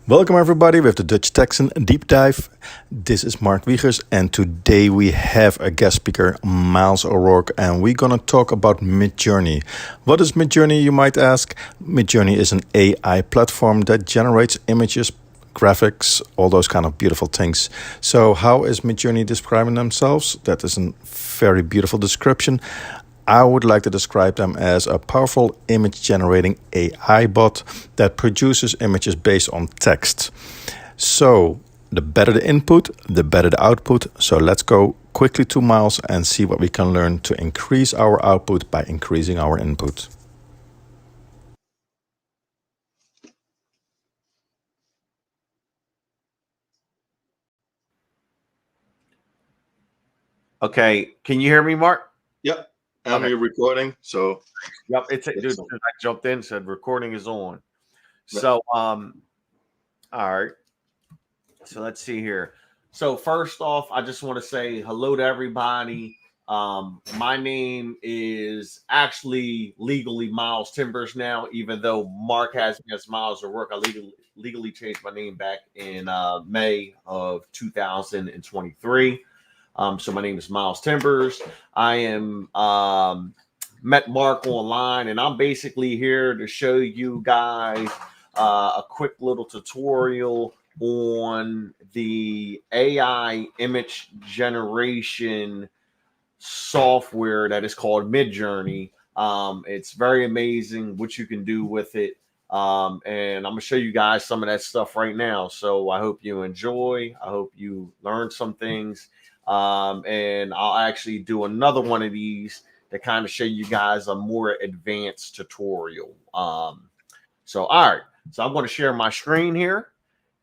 Welcome everybody with the DutchTexan Deep Dive. This is Mark Wiegers and today we have a guest speaker, Miles O'Rourke, and we're gonna talk about Midjourney. What is Midjourney, you might ask? Midjourney is an AI platform that generates images, graphics, all those kind of beautiful things. So how is Midjourney describing themselves? That is a very beautiful description. I would like to describe them as a powerful image generating AI bot that produces images based on text. So the better the input, the better the output. So let's go quickly to Miles and see what we can learn to increase our output by increasing our input. Okay, can you hear me, Mark? Yep, Okay. you're recording, so Yep, it's dude. yes. I jumped in, said recording is on. So, all right. So let's see here. So first off, I just want to say hello to everybody. My name is actually legally Miles Timbers now, even though Mark has me as Miles O'Rourke. I legally changed my name back in May of 2023. So my name is Miles Timbers. I am met Mark online, and I'm basically here to show you guys a quick little tutorial on the AI image generation software that is called Midjourney. It's very amazing what you can do with it. And I'm gonna show you guys some of that stuff right now. So I hope you enjoy. I hope you learn some things. And I'll actually do another one of these to kind of show you guys a more advanced tutorial. So all right. So I'm going to share my screen here.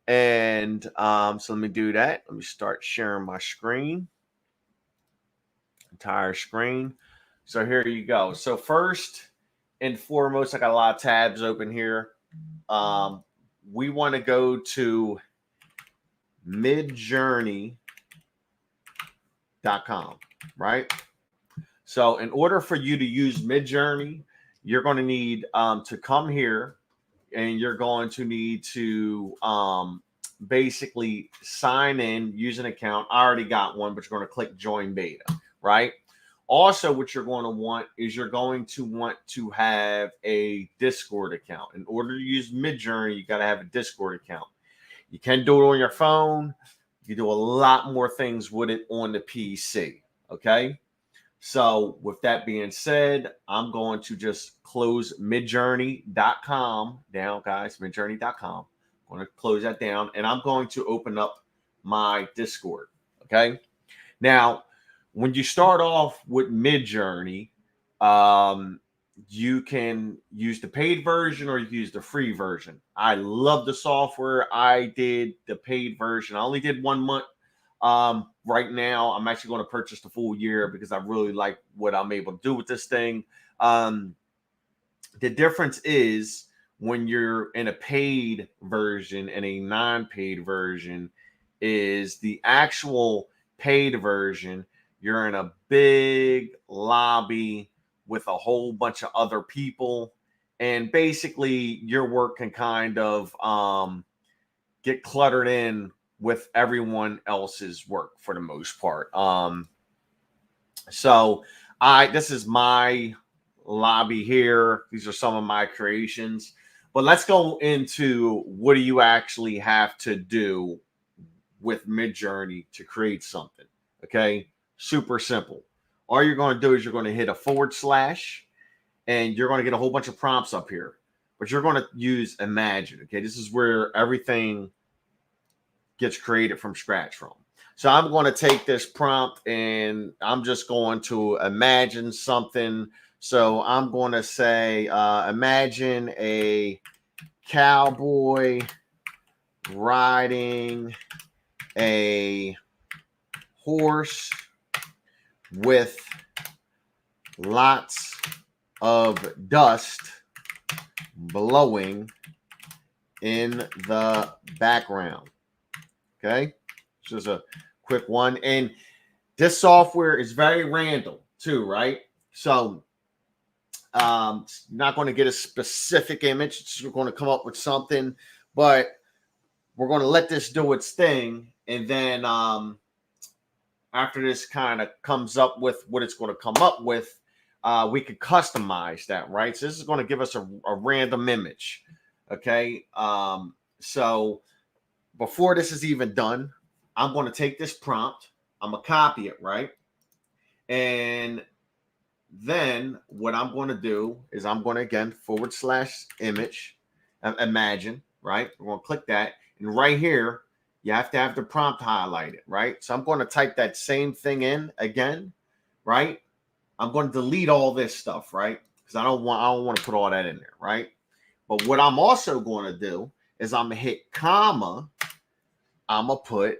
And so let me do that. Let me start sharing my screen. Entire screen. So here you go. So first and foremost, I got a lot of tabs open here. We want to go to midjourney.com, right? So in order for you to use Midjourney, you're going to need to come here and you're going to need to basically sign in, use an account. I already got one, but you're going to click join beta, right? Also, what you're going to want is you're going to want to have a Discord account. In order to use Midjourney, you got to have a Discord account. You can do it on your phone. You can do a lot more things with it on the PC, okay? So with that being said, I'm going to just close midjourney.com down, guys, midjourney.com. I'm going to close that down, and I'm going to open up my Discord, okay? Now, when you start off with Midjourney, you can use the paid version or you can use the free version. I love the software. I did the paid version. I only did 1 month. Right now, I'm actually going to purchase the full year because I really like what I'm able to do with this thing. The difference is when you're in a paid version and a non-paid version is the actual paid version. You're in a big lobby with a whole bunch of other people, and basically your work can kind of get cluttered in with everyone else's work for the most part. So this is my lobby here. These are some of my creations. But let's go into what do you actually have to do with Midjourney to create something. Okay, super simple. All you're going to do is you're going to hit a / and you're going to get a whole bunch of prompts up here. But you're going to use Imagine. Okay, this is where everything gets created from scratch from. So I'm going to take this prompt and I'm just going to imagine something. So I'm going to say, imagine a cowboy riding a horse with lots of dust blowing in the background. Okay, just a quick one. And this software is very random too, right? So not going to get a specific image. It's going to come up with something, but we're going to let this do its thing. And then after this kind of comes up with what it's going to come up with, we could customize that, right? So this is going to give us a random image. Okay. So before this is even done, I'm going to take this prompt. I'm going to copy it, right? And then what I'm going to do is I'm going to, again, /image, imagine, right? We're going to click that. And right here, you have to have the prompt highlighted, right? So I'm going to type that same thing in again, right? I'm going to delete all this stuff, right? Because I don't want to put all that in there, right? But what I'm also going to do is I'm going to hit comma. I'm going to put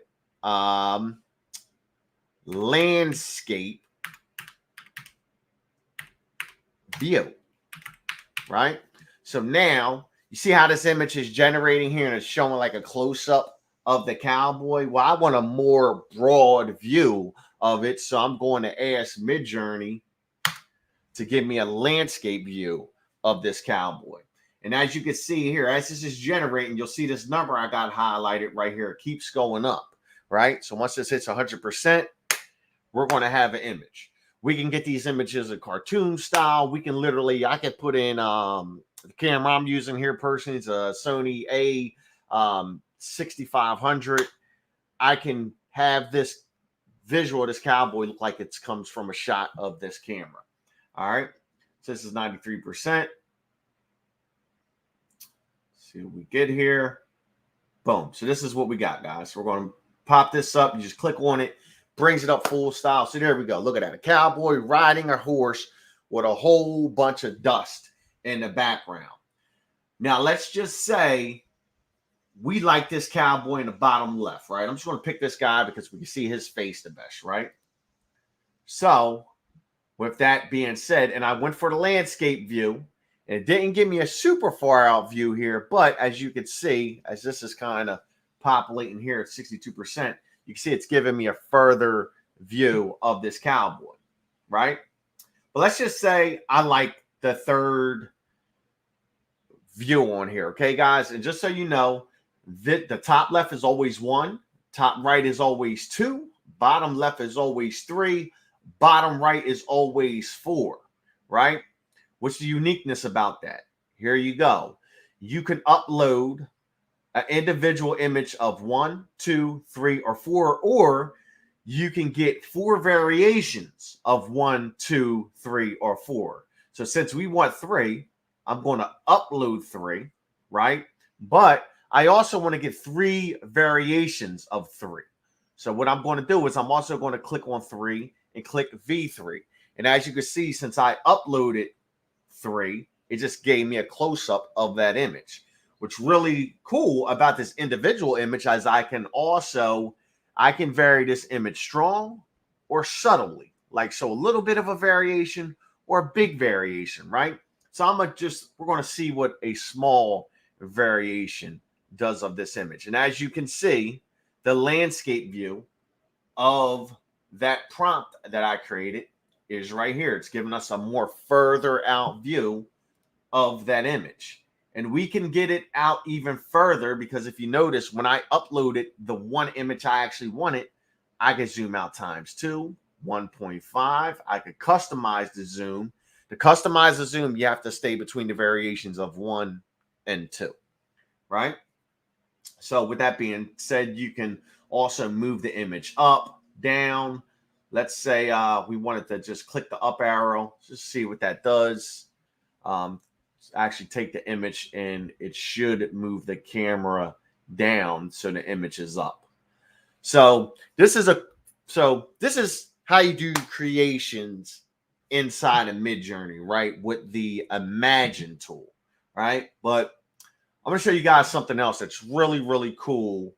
landscape view, right? So now you see how this image is generating here and it's showing like a close-up of the cowboy. Well, I want a more broad view of it, so I'm going to ask Midjourney to give me a landscape view of this cowboy. And as you can see here, as this is generating, you'll see this number I got highlighted right here. It keeps going up, right? So once this hits 100%, we're going to have an image. We can get these images in cartoon style. We can literally, I could put in the camera I'm using here personally. It's a Sony A6500. I can have this visual of this cowboy look like it comes from a shot of this camera. All right. So this is 93%. See what we get here. Boom. So this is what we got, guys. So we're going to pop this up. You just click on it. Brings it up full style. So there we go. Look at that. A cowboy riding a horse with a whole bunch of dust in the background. Now, let's just say we like this cowboy in the bottom left, right? I'm just going to pick this guy because we can see his face the best, right? So with that being said, and I went for the landscape view, and it didn't give me a super far out view here, but as you can see, as this is kind of populating here at 62%, you can see it's giving me a further view of this cowboy, right? But let's just say I like the third view on here, okay, guys? And just so you know, the top left is always 1, top right is always 2, bottom left is always 3, bottom right is always 4, right? What's the uniqueness about that? Here you go. You can upload an individual image of 1, 2, 3, or 4, or you can get 4 variations of 1, 2, 3, or 4. So since we want 3, I'm going to upload 3, right? But I also want to get 3 variations of 3. So what I'm going to do is I'm also going to click on 3 and click V3. And as you can see, since I uploaded 3, it just gave me a close-up of that image. What's really cool about this individual image is I can vary this image strong or subtly, like so a little bit of a variation or a big variation, right? So we're going to see what a small variation does of this image. And as you can see, the landscape view of that prompt that I created is right here. It's giving us a more further out view of that image. And we can get it out even further because if you notice, when I uploaded the one image I actually wanted, I could zoom out ×2, 1.5. I could customize the zoom. To customize the zoom, you have to stay between the variations of 1 and 2, right? So with that being said, you can also move the image up, down. Let's say we wanted to just click the up arrow, just see what that does. Actually take the image and it should move the camera down so the image is up. So this is how you do creations inside of Midjourney, right? With the Imagine tool, right? But I'm going to show you guys something else that's really, really cool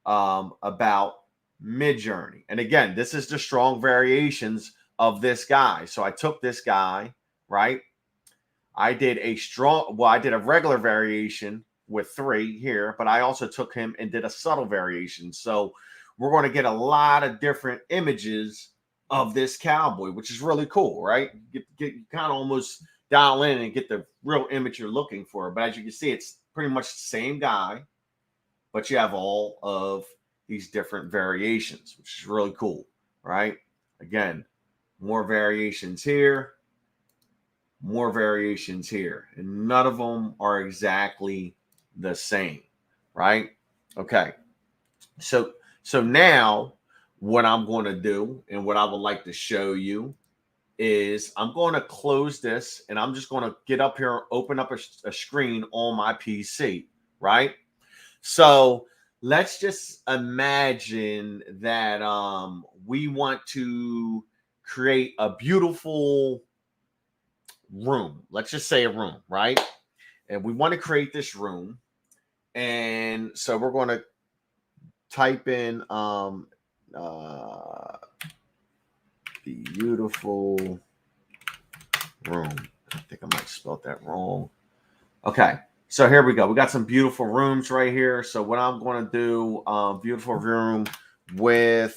about Midjourney. And again, this is the strong variations of this guy. So I took this guy, right? I did a regular variation with 3 here, but I also took him and did a subtle variation. So we're going to get a lot of different images of this cowboy, which is really cool, right? You kind of almost dial in and get the real image you're looking for. But as you can see, it's pretty much the same guy, but you have all of these different variations, which is really cool, right? Again, more variations here, more variations here, and none of them are exactly the same, right? Okay. So now what I'm going to do and what I would like to show you is I'm going to close this and I'm just going to get up here, open up a screen on my PC, right? So let's just imagine that we want to create a beautiful room. Let's just say a room, right? And we want to create this room. And so we're going to type in beautiful room. I think I might have spelled that wrong. Okay, so here we go. We got some beautiful rooms right here. So what I'm going to do, beautiful room with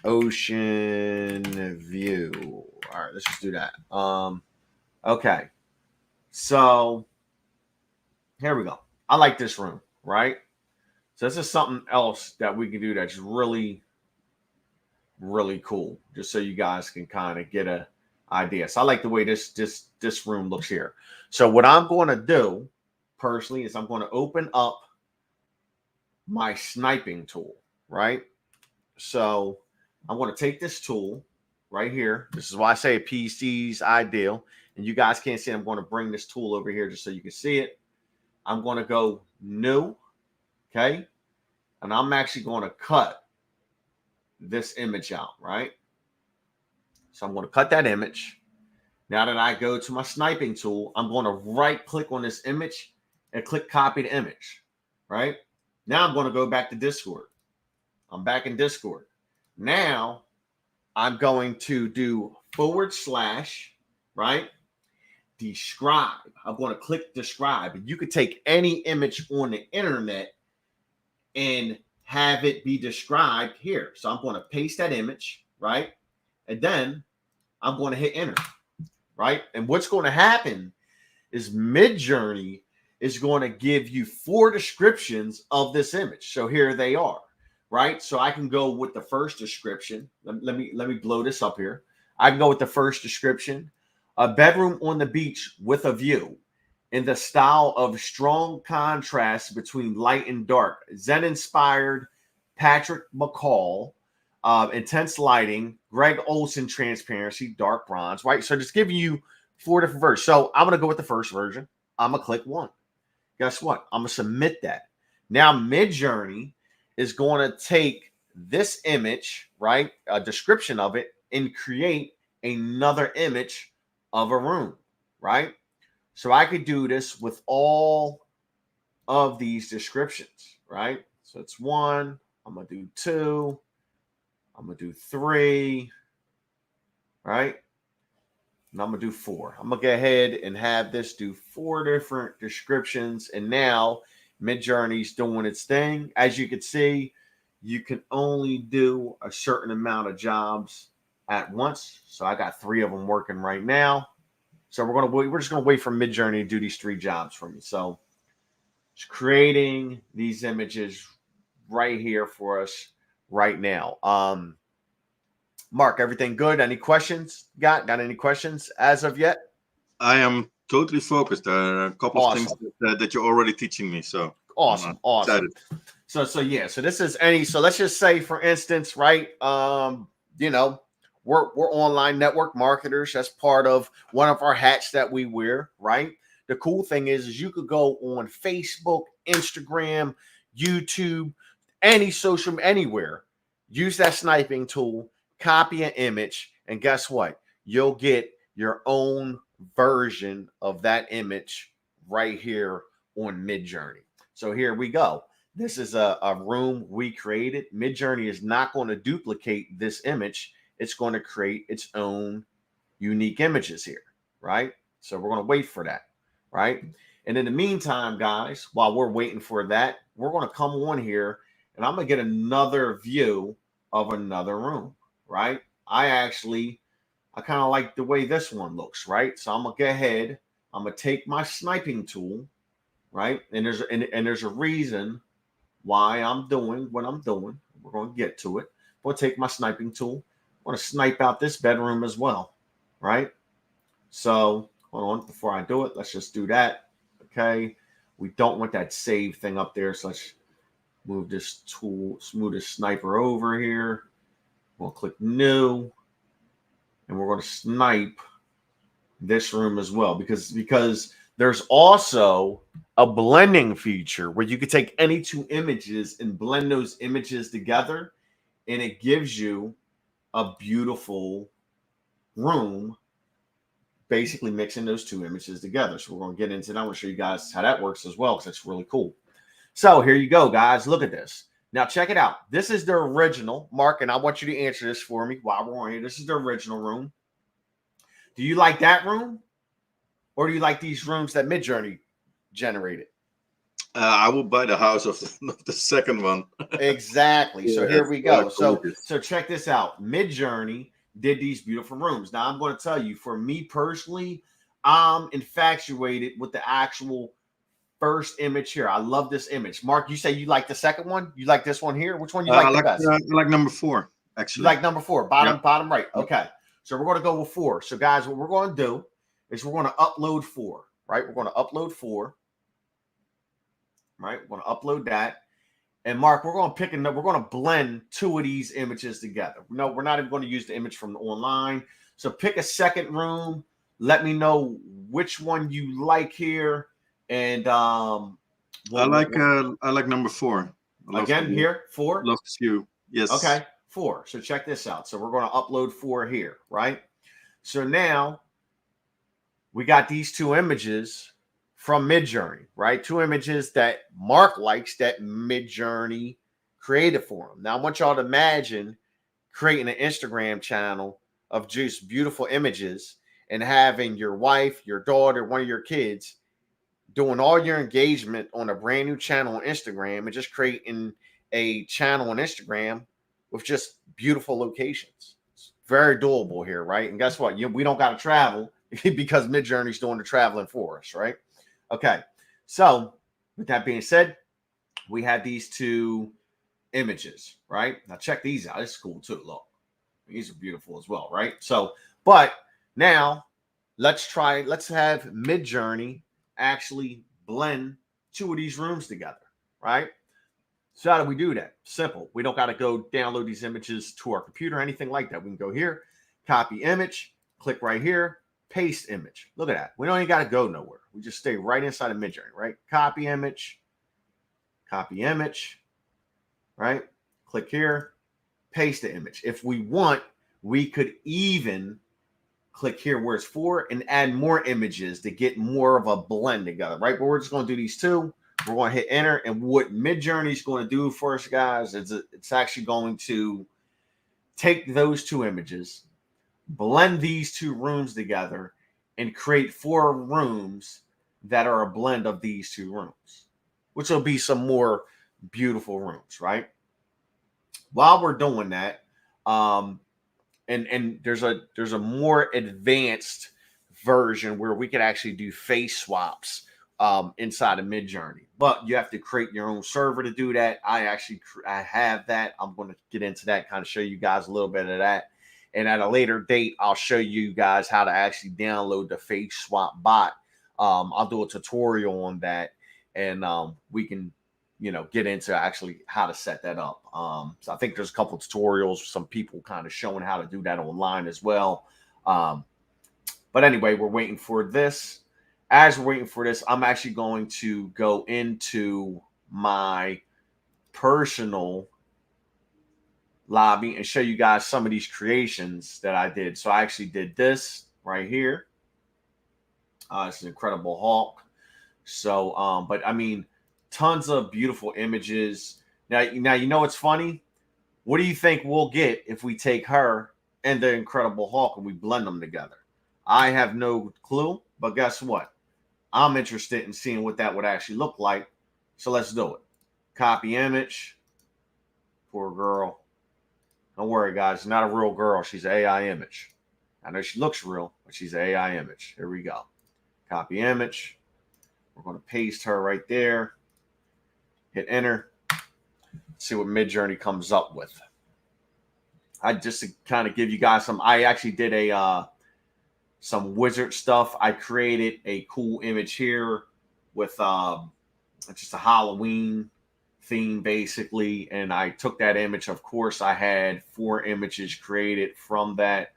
ocean view. All right, let's just do that. Okay, so here we go. I like this room, right? So this is something else that we can do that's really, really cool. Just so you guys can kind of get a idea. So I like the way this room looks here. So what I'm going to do personally is I'm going to open up my sniping tool, right? So I'm going to take this tool right here. This is why I say a PC's ideal. And you guys can't see it. I'm going to bring this tool over here just so you can see it. I'm going to go new. Okay. And I'm actually going to cut this image out, right? So I'm going to cut that image. Now that I go to my sniping tool, I'm going to right click on this image and click copy the image, right? Now I'm going to go back to Discord. I'm back in Discord. Now I'm going to do / right? Describe. I'm going to click describe. You could take any image on the internet and have it be described here. So I'm going to paste that image, right? And then I'm going to hit enter, right? And what's going to happen is Midjourney is going to give you 4 descriptions of this image. So here they are, right? So I can go with the first description. Let me blow this up here. I can go with the first description. A bedroom on the beach with a view in the style of strong contrast between light and dark. Zen-inspired Patrick McCall, intense lighting, Greg Olson transparency, dark bronze, right? So just giving you 4 different versions. So I'm going to go with the first version. I'm going to click 1. Guess what? I'm going to submit that. Now Midjourney is going to take this image, right, a description of it, and create another image of a room, right? So I could do this with all of these descriptions, right? So it's 1. I'm going to do 2. I'm going to do 3, right? And I'm going to do 4. I'm going to go ahead and have this do 4 different descriptions. And now Midjourney's doing its thing. As you can see, you can only do a certain amount of jobs at once. So I got 3 of them working right now. So we're just going to wait for Midjourney to do these 3 jobs for me. So it's creating these images right here for us right now. Mark, everything good? Any questions? Got any questions as of yet? I am totally focused. There are a couple of things that you're already teaching me. So awesome. So yeah. So this is so let's just say, for instance, right? We're online network marketers. That's part of one of our hats that we wear, right? The cool thing is you could go on Facebook, Instagram, YouTube, any social, anywhere. Use that sniping tool, copy an image, and guess what? You'll get your own version of that image right here on Midjourney. So here we go. This is a room we created. Midjourney is not going to duplicate this image. It's going to create its own unique images here, right? So we're going to wait for that, right? And in the meantime, guys, while we're waiting for that, we're going to come on here and I'm going to get another view of another room, right? I kind of like the way this one looks, right? So I'm going to go ahead. I'm going to take my sniping tool, right? And there's a reason why I'm doing what I'm doing. We're going to get to it. I'm going to take my sniping tool. I want to snipe out this bedroom as well, right? So hold on, before I do it, let's just do that. Okay. We don't want that save thing up there. So let's move this tool, smooth this sniper over here. We'll click new. And we're going to snipe this room as well because there's also a blending feature where you could take any two images and blend those images together, and it gives you a beautiful room, basically mixing those two images together. So we're going to get into that. I want to show you guys how that works as well because it's really cool. So here you go, guys. Look at this. Now check it out. This is the original, Mark, and I want you to answer this for me while we're on here. This is the original room. Do you like that room, or do you like these rooms that Midjourney generated? I will buy the house of the second one. Exactly. So here we go. So check this out. Midjourney did these beautiful rooms. Now I'm going to tell you, for me personally, I'm infatuated with the actual first image here. I love this image. Mark, you say you like the second one? You like this one here? Which one you like the best? I like number 4, actually. You like number 4, bottom right. Okay. So we're going to go with 4. So guys, what we're going to do is we're going to upload 4, right? We're going to upload 4, right? We're going to upload that. And Mark, we're going to blend 2 of these images together. No, we're not even going to use the image from online. So pick a second room. Let me know which one you like here. And I like number 4. Again, here, 4. Love to see you. Yes. Okay, 4. So check this out. So we're going to upload 4 here, right? So now we got these 2 images from Midjourney, right? 2 images that Mark likes that Midjourney created for him. Now I want y'all to imagine creating an Instagram channel of just beautiful images and having your wife, your daughter, one of your kids doing all your engagement on a brand new channel on Instagram and just creating a channel on Instagram with just beautiful locations. It's very doable here, right? And guess what? We don't got to travel because Midjourney's doing the traveling for us, right? Okay. So with that being said, we have these 2 images, right? Now check these out. This is cool too. Look, these are beautiful as well, right? So, but now let's have Midjourney actually blend 2 of these rooms together, right? So how do we do that? Simple. We don't got to go download these images to our computer or anything like that. We can go here, copy image, click right here, paste image. Look at that. We don't even got to go nowhere. We just stay right inside of Midjourney, right? Copy image, right? Click here, paste the image. If we want, we could even click here where it's 4 and add more images to get more of a blend together, right? But we're just going to do these 2. We're going to hit enter. And what Midjourney is going to do for us, guys, is it's actually going to take those 2 images, blend these 2 rooms together, and create 4 rooms that are a blend of these 2 rooms, which will be some more beautiful rooms, right? While we're doing that, and there's a more advanced version where we could actually do face swaps inside of Midjourney, but you have to create your own server to do that. I have that. I'm going to get into that, kind of show you guys a little bit of that. And at a later date, I'll show you guys how to actually download the face swap bot. I'll do a tutorial on that, and we can, get into actually how to set that up. So I think there's a couple of tutorials, some people kind of showing how to do that online as well. But anyway, we're waiting for this. As we're waiting for this, I'm actually going to go into my personal lobby and show you guys some of these creations that I did. So I actually did this right here. It's an Incredible Hulk. So, but I mean, tons of beautiful images. Now, it's funny. What do you think we'll get if we take her and the Incredible Hulk and we blend them together? I have no clue, but guess what? I'm interested in seeing what that would actually look like. So let's do it. Copy image. Poor girl. Don't worry, guys. She's not a real girl. She's an AI image. I know she looks real, but she's an AI image. Here we go. Copy image. We're going to paste her right there. Hit enter. see what Midjourney comes up with. I just to kind of give you guys some. I actually did a some wizard stuff. I created a cool image here with just a Halloween theme basically, and I took that image. Of course, I had 4 images created from that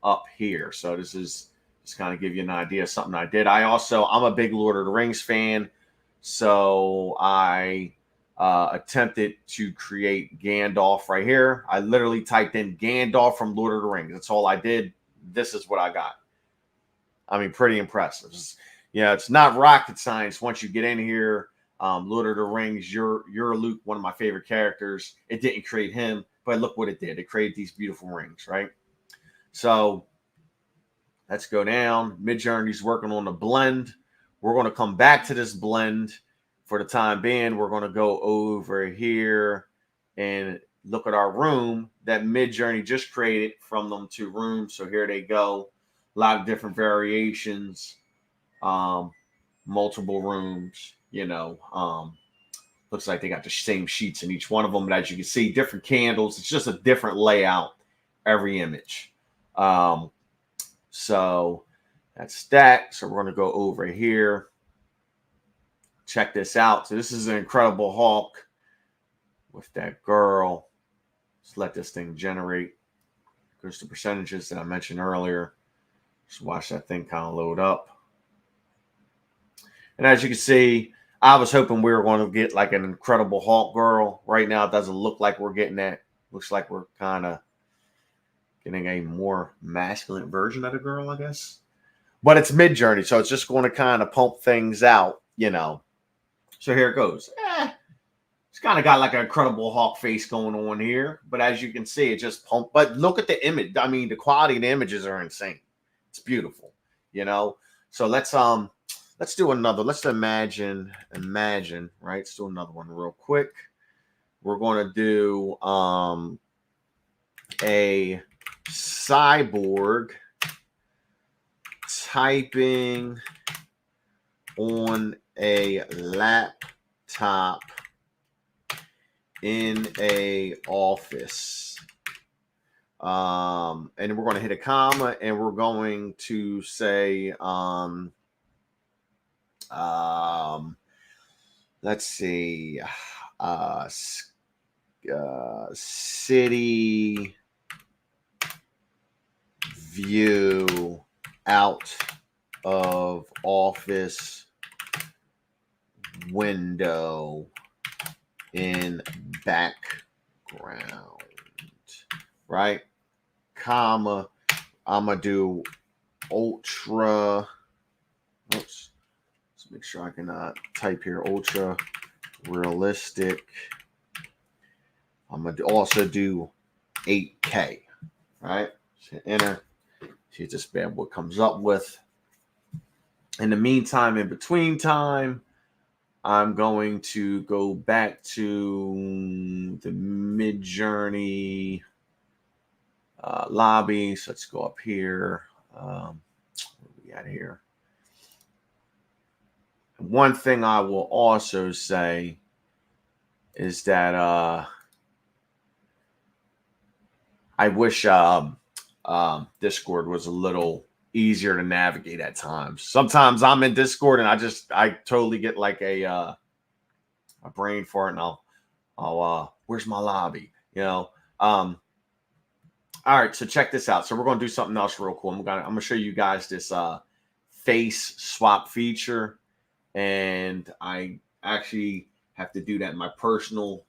up here. So this is just kind of give you an idea of something I did. I'm a big Lord of the Rings fan, so I attempted to create Gandalf right here. I literally typed in Gandalf from Lord of the Rings. That's all I did. This is what I got. I mean, pretty impressive. It's not rocket science once you get in here. Lord of the Rings, you're Luke, one of my favorite characters. It didn't create him, but look what it did. It created these beautiful rings, right? So let's go down. Midjourney's working on the blend. We're going to come back to this blend for the time being. We're going to go over here and look at our room that Midjourney just created from them 2 rooms. So here they go. A lot of different variations, multiple rooms, looks like they got the same sheets in each one of them. But as you can see, different candles. It's just a different layout, every image. So that's that. So we're going to go over here. Check this out. So this is an Incredible Hulk with that girl. Let's let this thing generate. There's the percentages that I mentioned earlier. Just watch that thing kind of load up. And as you can see, I was hoping we were going to get like an Incredible Hulk girl. Right now, it doesn't look like we're getting that. Looks like we're kind of getting a more masculine version of the girl, I guess. But it's Midjourney, so it's just going to kind of pump things out, So here it goes. It's kind of got like an Incredible Hulk face going on here. But as you can see, it just pumped. But look at the image. I mean, the quality of the images are insane. It's beautiful, So let's do another. Let's imagine, right? Let's do another one real quick. We're going to do a cyborg typing on a laptop in a office. And we're going to hit a comma and we're going to say, let's see, city view out of office window in background, right? Comma, I'm gonna do ultra. Oops. Let's make sure I can type here ultra realistic. I'm gonna also do 8K, right? So hit enter. See what this bad boy comes up with. In the meantime, in between time, I'm going to go back to the Midjourney lobby. So let's go up here. Where are we at here? One thing I will also say is that I wish Discord was a little easier to navigate at times. Sometimes I'm in Discord and I totally get like a brain fart and I'll where's my lobby? All right, so check this out. So we're gonna do something else real cool. I'm gonna show you guys this face swap feature, and I actually have to do that in my personal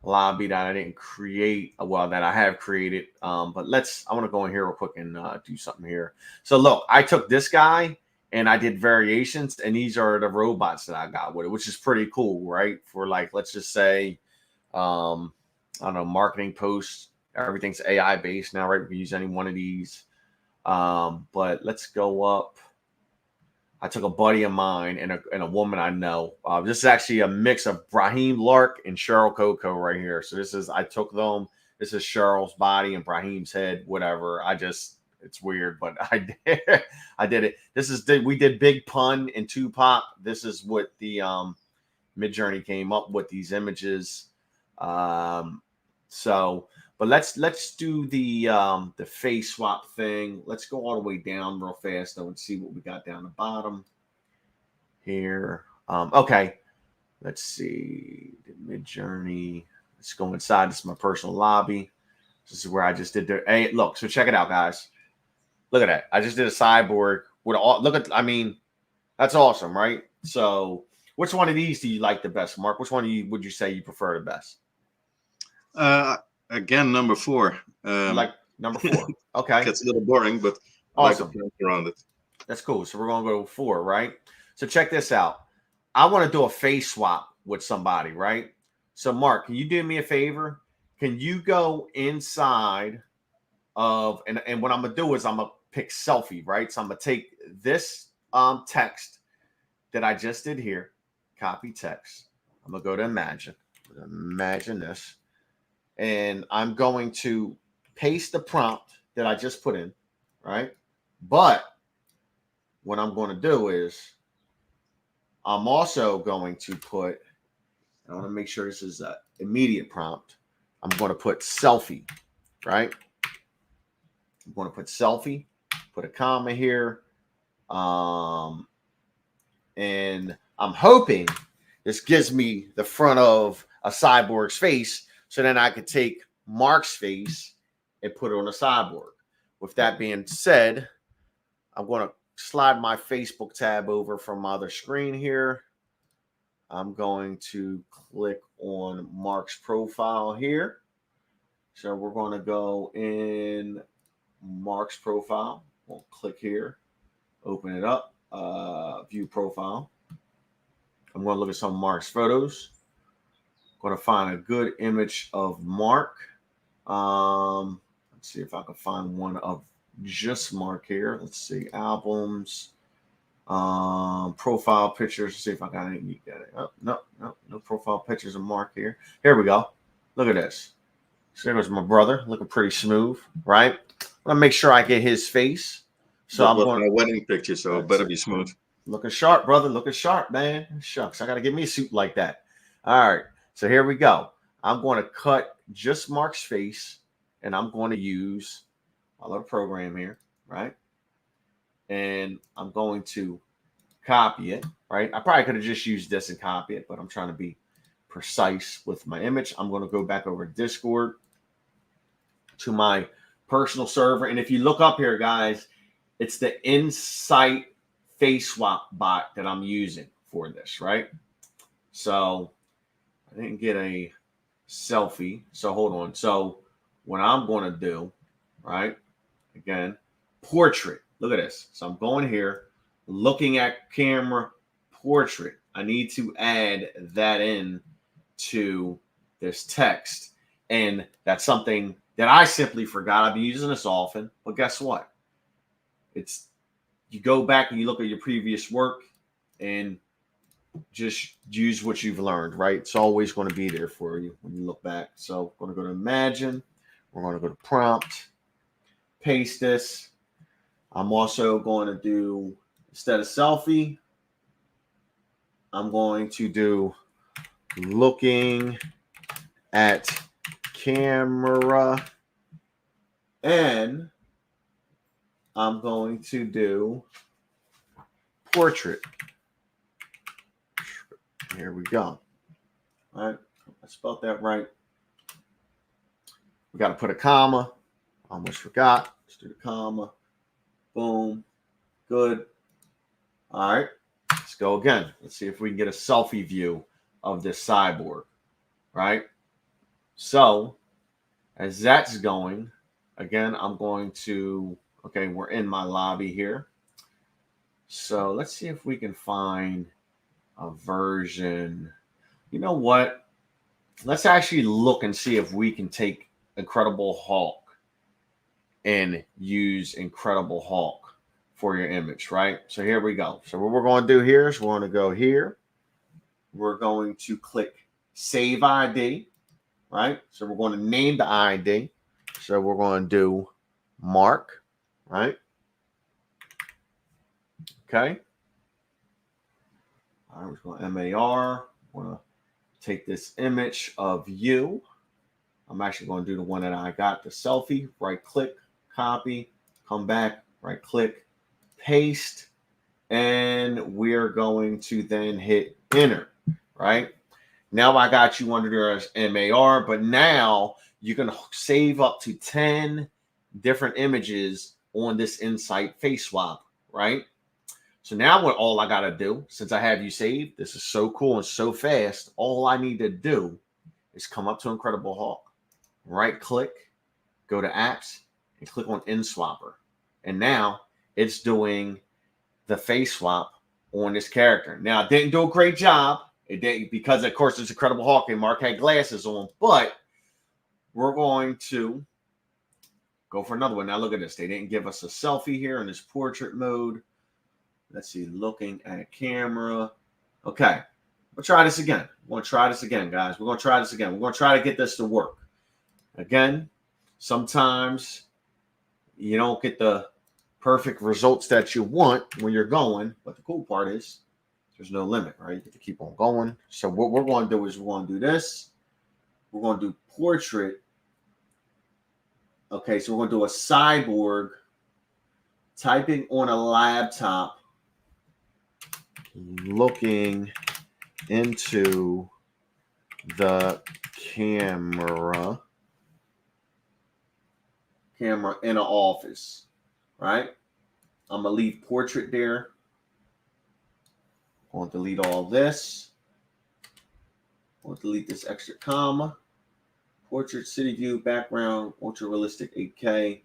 lobby that I didn't create. Well, that I have created. But I want to go in here real quick and do something here. So look, I took this guy and I did variations, and these are the robots that I got with it, which is pretty cool, right? For like, let's just say, I don't know, marketing posts. Everything's AI based now, right? We can use any one of these. But let's go up. I took a buddy of mine and a woman I know. This is actually a mix of Brahim Lark and Cheryl Coco right here. So I took them. This is Cheryl's body and Brahim's head, whatever. It's weird, but I did it. We did Big Pun and Tupac. This is what the Midjourney came up with these images. But let's do the face swap thing. Let's go all the way down real fast though and see what we got down the bottom here. Okay, let's see the Midjourney. Let's go inside. This is my personal lobby. This is where I just did the. Hey, look. So check it out, guys. Look at that. I just did a cyborg with all. Look at. I mean, that's awesome, right? So, which one of these do you like the best, Mark? Which one would you say you prefer the best? Again, number 4. Like number 4. Okay. Gets a little boring, but awesome. I like to play around it. That's cool. So we're gonna go 4, right? So check this out. I want to do a face swap with somebody, right? So Mark, can you do me a favor? Can you go inside of and what I'm gonna do is I'm gonna pick selfie, right? So I'm gonna take this text that I just did here, copy text. I'm gonna go to imagine this. And I'm going to paste the prompt that I just put in, right? But what I'm going to do is I'm also going to put, I want to make sure this is an immediate prompt. I'm going to put selfie, right? I'm going to put selfie, put a comma here. And I'm hoping this gives me the front of a cyborg's face. So then I could take Mark's face and put it on a cyborg. With that being said, I'm going to slide my Facebook tab over from my other screen here. I'm going to click on Mark's profile here. So we're going to go in Mark's profile. We'll click here, open it up, view profile. I'm going to look at some of Mark's photos. Going to find a good image of Mark. Let's see if I can find one of just Mark here. Let's see, albums, profile pictures. Let's see if I got any. Oh, no profile pictures of Mark here. Here we go. Look at this. So there goes my brother, looking pretty smooth, right? I'm gonna make sure I get his face. So I'm going my wedding picture, so it better be smooth. Looking sharp, brother. Looking sharp, man. Shucks, I gotta get me a suit like that. All right. So here we go. I'm going to cut just Mark's face, and I'm going to use my little program here, right? And I'm going to copy it, right? I probably could have just used this and copy it, but I'm trying to be precise with my image. I'm going to go back over to Discord to my personal server. And if you look up here, guys, it's the Insight face swap bot that I'm using for this, right? So I didn't get a selfie. So hold on. So what I'm going to do, right? Again, portrait. Look at this. So I'm going here, looking at camera portrait. I need to add that in to this text. And that's something that I simply forgot. I've been using this often. But guess what? It's you go back and you look at your previous work and just use what you've learned, right? It's always going to be there for you when you look back. So we're going to go to imagine. We're going to go to prompt, paste this. I'm also going to do, instead of selfie, I'm going to do looking at camera, and I'm going to do portrait. Here we go. All right, I spelled that right. We got to put a comma. Almost forgot. Let's do the comma. Boom. Good. All right. Let's go again. Let's see if we can get a selfie view of this cyborg. Right. So as that's going, again, I'm going to, okay, we're in my lobby here. So let's see if we can find a version. You know what? Let's actually look and see if we can take Incredible Hulk and use Incredible Hulk for your image, right? So here we go. So what we're going to do here is we're going to go here. We're going to click Save ID, right? So we're going to name the ID. So we're going to do Mark, right? Okay. All right, we're going to MAR. want to take this image of you. I'm actually going to do the one that I got, the selfie. Right click, copy, come back, right click, paste, and we're going to then hit enter, right? Now I got you under there as MAR, but now you can save up to 10 different images on this Insight face swap, right? So now what all I got to do, since I have you saved, this is so cool and so fast, all I need to do is come up to Incredible Hulk, right click, go to apps, and click on InSwapper. And now it's doing the face swap on this character. Now, it didn't do a great job. It didn't, because of course it's Incredible Hulk and Mark had glasses on, but we're going to go for another one. Now look at this. They didn't give us a selfie here in this portrait mode. Let's see, looking at camera. Okay, we'll try this again. We're going to try this again, guys. We're going to try this again. We're going to try to get this to work. Again, sometimes you don't get the perfect results that you want when you're going, but the cool part is there's no limit, right? You get to keep on going. So what we're going to do is we're going to do this. We're going to do portrait. Okay, so we're going to do a cyborg typing on a laptop, looking into the camera in an office, right? I'm going to leave portrait there. I'm going to delete all this. I'm going to delete this extra comma. Portrait, city view, background, ultra realistic 8K.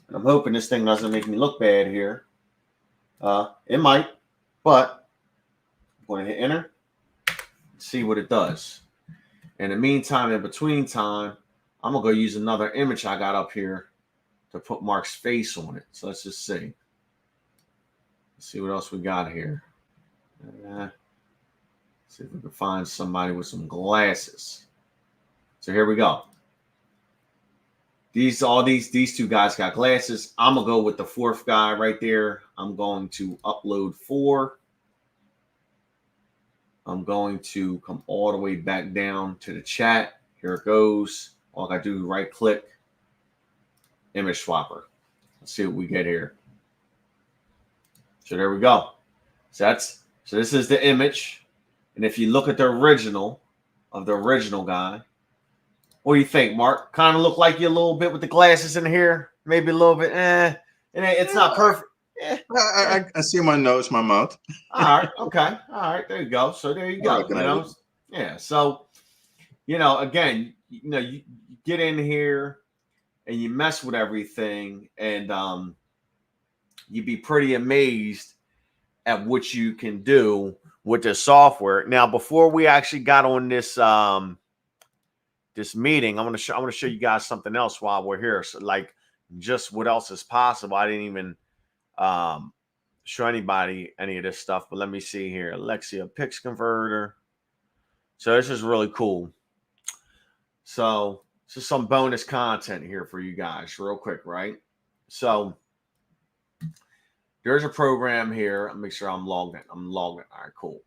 And I'm hoping this thing doesn't make me look bad here. It might, but I'm going to hit enter. See what it does. In the meantime, in between time, I'm going to go use another image I got up here to put Mark's face on it. So let's just see. Let's see what else we got here. See if we can find somebody with some glasses. So here we go. These two guys got glasses. I'm going to go with the fourth guy right there. I'm going to upload 4. I'm going to come all the way back down to the chat. Here it goes. All I got to do is right click, image swapper. Let's see what we get here. So there we go. So this is the image. And if you look at the original of the original guy, what do you think, Mark? Kind of look like you a little bit with the glasses in here. Maybe a little bit. It's not perfect. I see my nose, my mouth. All right. Okay. All right. There you go. So there you go. Yeah. So, again, you get in here and you mess with everything, and you'd be pretty amazed at what you can do with the software. Now, before we actually got on this this meeting, I'm gonna show you guys something else while we're here. So, like, just what else is possible. I didn't even show anybody any of this stuff, but let me see here. Alexia Pix Converter. So this is really cool. So this is some bonus content here for you guys real quick, right? So there's a program here. Let me make sure I'm logged in. I'm logged in. All right, cool.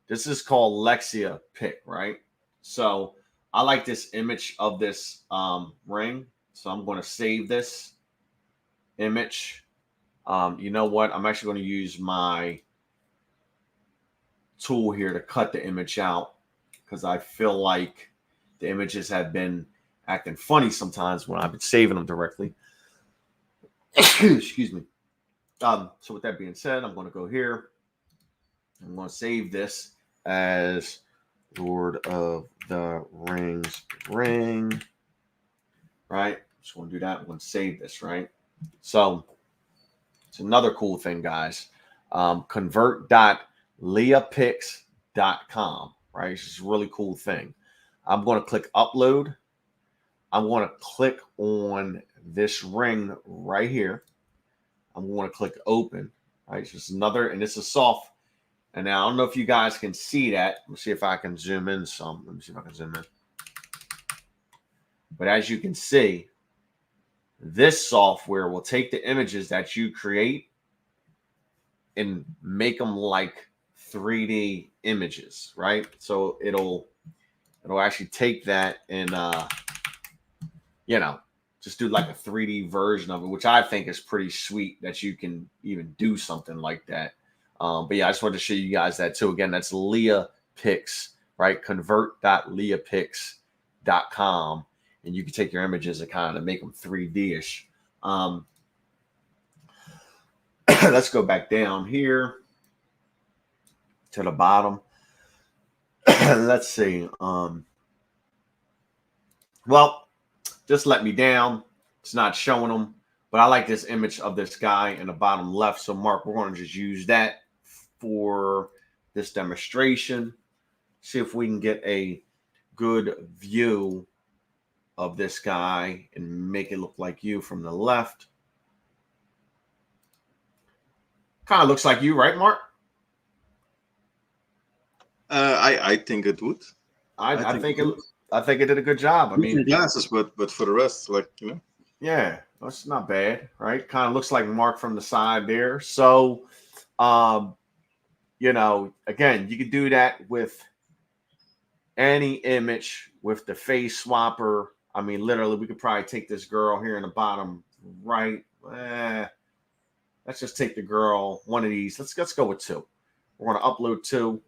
This is called Alexia Pick, right? So I like this image of this ring. So I'm going to save this image. You know what? I'm actually going to use my tool here to cut the image out because I feel like the images have been acting funny sometimes when I've been saving them directly. Excuse me. So with that being said, I'm going to go here. I'm going to save this as Lord of the Rings ring. Right? Just want to do that. I'm going to save this, right? So it's another cool thing, guys. Convert.leapix.com, right? It's just a really cool thing. I'm going to click upload. I'm going to click on this ring right here. I'm going to click open, right? It's just another, and this is soft. And now I don't know if you guys can see that. Let's see if I can zoom in some. Let me see if I can zoom in. But as you can see, this software will take the images that you create and make them like 3D images, right? So it'll actually take that and just do like a 3D version of it, which I think is pretty sweet that you can even do something like that. But yeah, I just wanted to show you guys that too. Again, that's Leah Pix, right? Convert.leahpix.com. And you can take your images and kind of make them 3D-ish. Let's go back down here to the bottom. Let's see. Well, just let me down. It's not showing them, but I like this image of this guy in the bottom left. So Mark, we're going to just use that for this demonstration. See if we can get a good view of this guy and make it look like you from the left. Kind of looks like you, right, Mark? I think it would. I think it did a good job. I mean, glasses, but for the rest, like, yeah, that's not bad, right? Kind of looks like Mark from the side there. So, again, you could do that with any image with the face swapper. I mean, literally, we could probably take this girl here in the bottom right. Let's just take the girl, one of these. Let's go with 2. We're going to upload 2.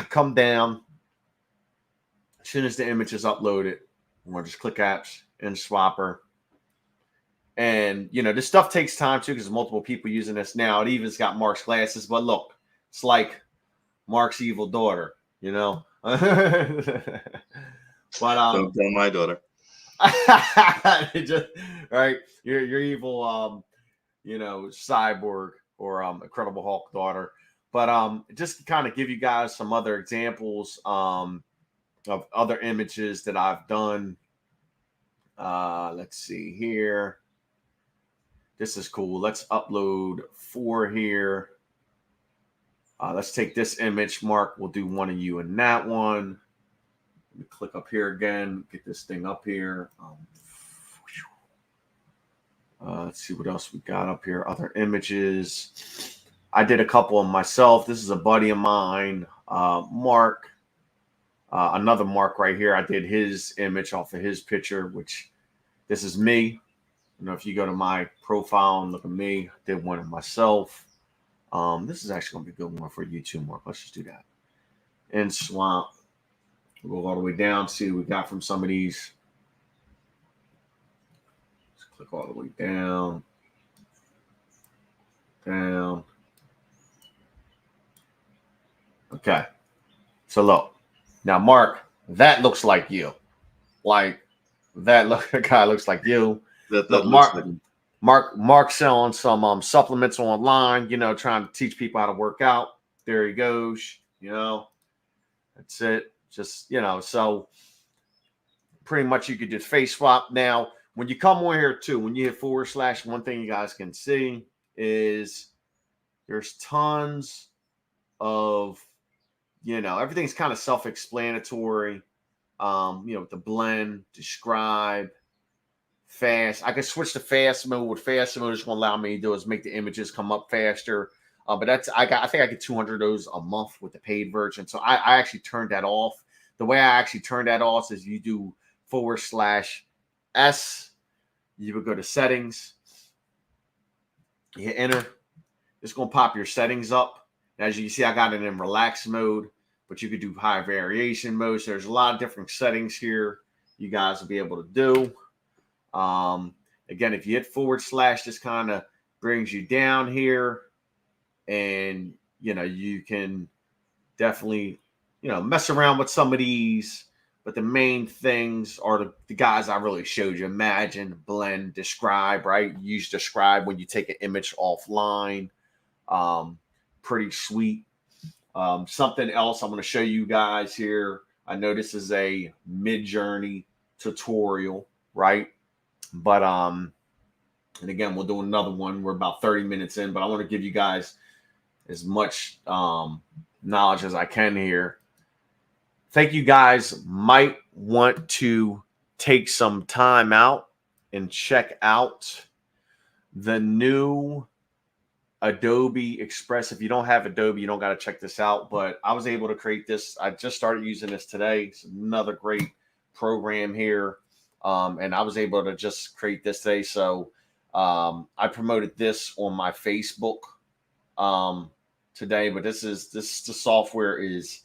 Come down. As soon as the image is uploaded, we're going to just click apps and swapper. And, this stuff takes time too because there's multiple people using this now. It even's got Mark's glasses. But look, it's like Mark's evil daughter, But don't tell my daughter. Right, your evil cyborg or Incredible Hulk daughter. But just to kind of give you guys some other examples of other images that I've done. Let's see here. This is cool. Let's upload 4 here. Let's take this image. Mark, we'll do one of you in that one. Let me click up here again. Get this thing up here. Let's see what else we got up here. Other images. I did a couple of myself. This is a buddy of mine, Mark. Another Mark right here. I did his image off of his picture, which this is me. If you go to my profile and look at me, I did one of myself. This is actually going to be a good one for you too, Mark. Let's just do that. And swap. We'll go all the way down. See what we got from some of these. Let's click all the way down. Down. Okay. So look. Now, Mark, that looks like you. Like that guy looks like you. That look, Mark selling some supplements online, trying to teach people how to work out. There he goes, That's it. Just, so pretty much you could just face swap. Now, when you come on here too, when you hit / one thing you guys can see is there's tons of, everything's kind of self-explanatory. The blend, describe, fast. I can switch to fast mode. What fast mode is going to allow me to do is make the images come up faster. But I think I get 200 of those a month with the paid version. So I actually turned that off. The way I actually turned that off is you do /S. You would go to settings. You hit enter. It's going to pop your settings up. As you can see, I got it in relax mode, but you could do high variation mode. So there's a lot of different settings here you guys will be able to do. Again, if you hit /, this kind of brings you down here, and you can definitely mess around with some of these, but the main things are the guys I really showed you. Imagine, blend, describe, right? Use describe when you take an image offline. Pretty sweet. Something else I'm going to show you guys here. I know this is a Midjourney tutorial, right? But and again, we'll do another one. We're about 30 minutes in, but I want to give you guys as much knowledge as I can here. Think you guys might want to take some time out and check out the new Adobe Express. If you don't have Adobe, you don't got to check this out. But I was able to create this. I just started using this today. It's another great program here. And I was able to just create this today. So I promoted this on my Facebook today. But the software is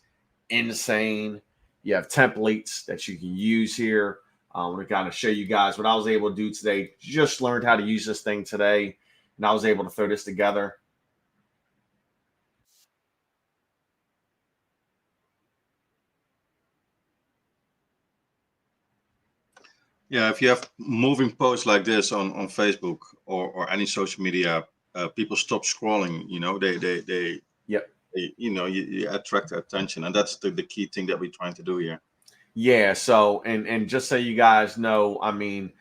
insane. You have templates that you can use here. To kind of show you guys what I was able to do today. Just learned how to use this thing today, and I was able to throw this together. Yeah, if you have moving posts like this on Facebook or any social media, people stop scrolling. You know, Yep. you attract attention, and that's the key thing that we're trying to do here. Yeah. So, and just so you guys know, I mean,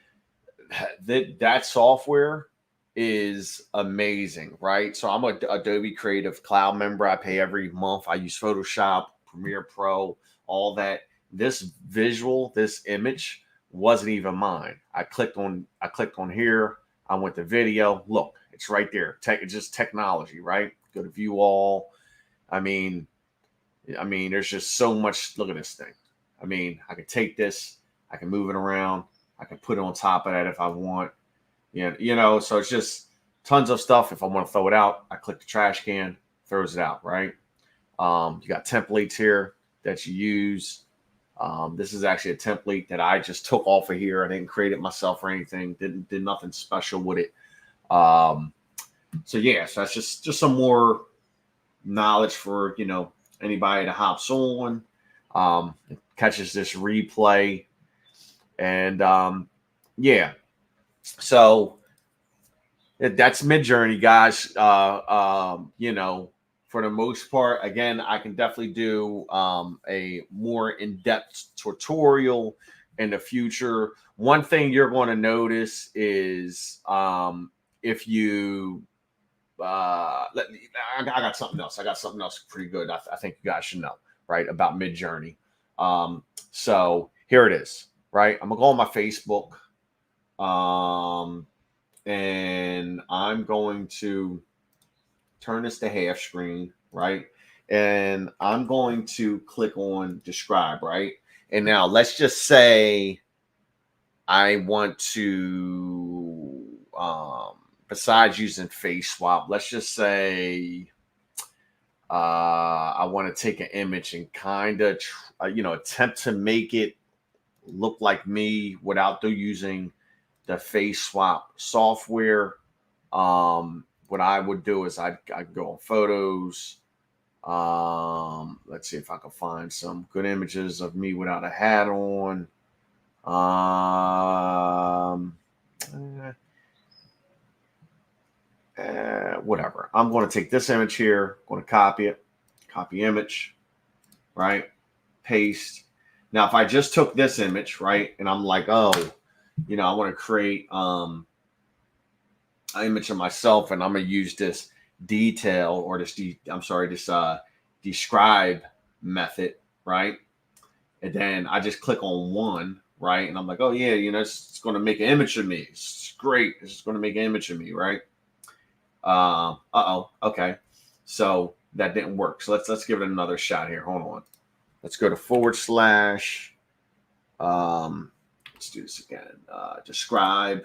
that software is amazing, right? So I'm a Adobe Creative Cloud member. I pay every month. I use Photoshop, Premiere Pro, all that. This image wasn't even mine. I clicked on here. I went to video. Look, it's right there. It's just technology, right? Go to view all. I mean, there's just so much. Look at this thing. I mean, I can take this, I can move it around, I can put it on top of that if I want. Yeah, so it's just tons of stuff. If I want to throw it out, I click the trash can, throws it out, right? You got templates here that you use. This is actually a template that I just took off of here. I didn't create it myself or anything. Did nothing special with it. So that's just some more knowledge for anybody that hops on, catches this replay, and so that's Midjourney, guys. For the most part, again, I can definitely do a more in-depth tutorial in the future. One thing you're going to notice is if you I got something else. I got something else pretty good. I think you guys should know, right, about Midjourney. So here it is, right? I'm gonna go on my Facebook, and I'm going to turn this to half screen, right? And I'm going to click on describe, right? And now let's just say I want to, besides using face swap, let's just say I want to take an image and kind of, attempt to make it look like me without using the face swap software. What I would do is I'd go on photos. Let's see if I can find some good images of me without a hat on. Whatever. I'm going to take this image here, going to copy it, copy image, right? Paste. Now, if I just took this image, right, and I'm like, oh, I want to create an image of myself, and I'm going to use this detail or this describe method, right? And then I just click on one, right? And I'm like, oh yeah, it's going to make an image of me. It's great. It's going to make an image of me, right? Okay. So that didn't work. So let's give it another shot here. Hold on. Let's go to / let's do this again. Describe,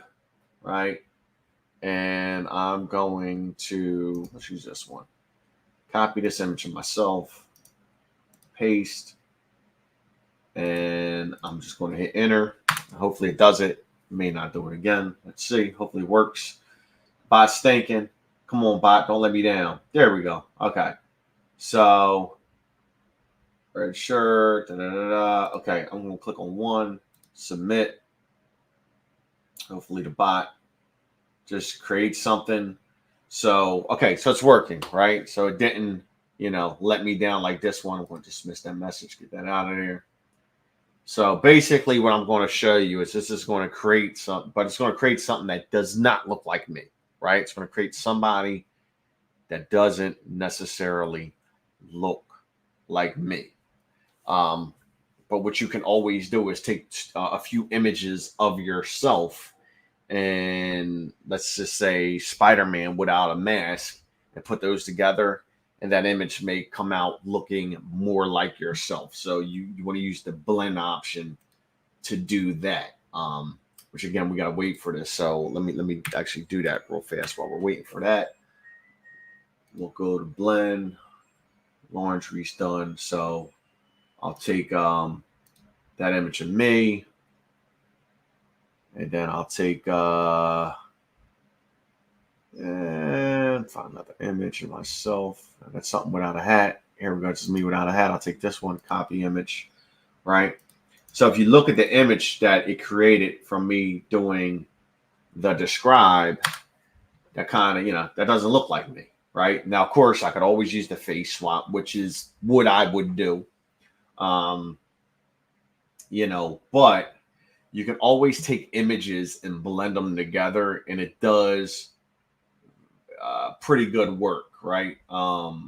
right? And I'm going to, let's use this one. Copy this image of myself, paste, and I'm just going to hit enter. Hopefully it does it. May not do it again. Let's see. Hopefully it works. Bot's thinking. Come on, bot. Don't let me down. There we go. Okay. So, red shirt. Okay. I'm going to click on one. Submit. Hopefully the bot just creates something. So, okay. So it's working, right? So it didn't, let me down like this one. I'm going to dismiss that message. Get that out of there. So basically what I'm going to show you is this is going to create something, but it's going to create something that does not look like me, right? It's going to create somebody that doesn't necessarily look like me. But what you can always do is take a few images of yourself, and let's just say Spider-Man without a mask, and put those together, and that image may come out looking more like yourself. So you want to use the blend option to do that. Which again, we got to wait for this. So let me actually do that real fast while we're waiting for that. We'll go to blend. Launch tree's done. So I'll take that image of me, and then I'll take and find another image of myself. I got something without a hat. Here we go. This is me without a hat. I'll take this one, copy image, right? So if you look at the image that it created from me doing the describe, that kind of, that doesn't look like me, right? Now, of course, I could always use the face swap, which is what I would do. But you can always take images and blend them together, and it does pretty good work, right? I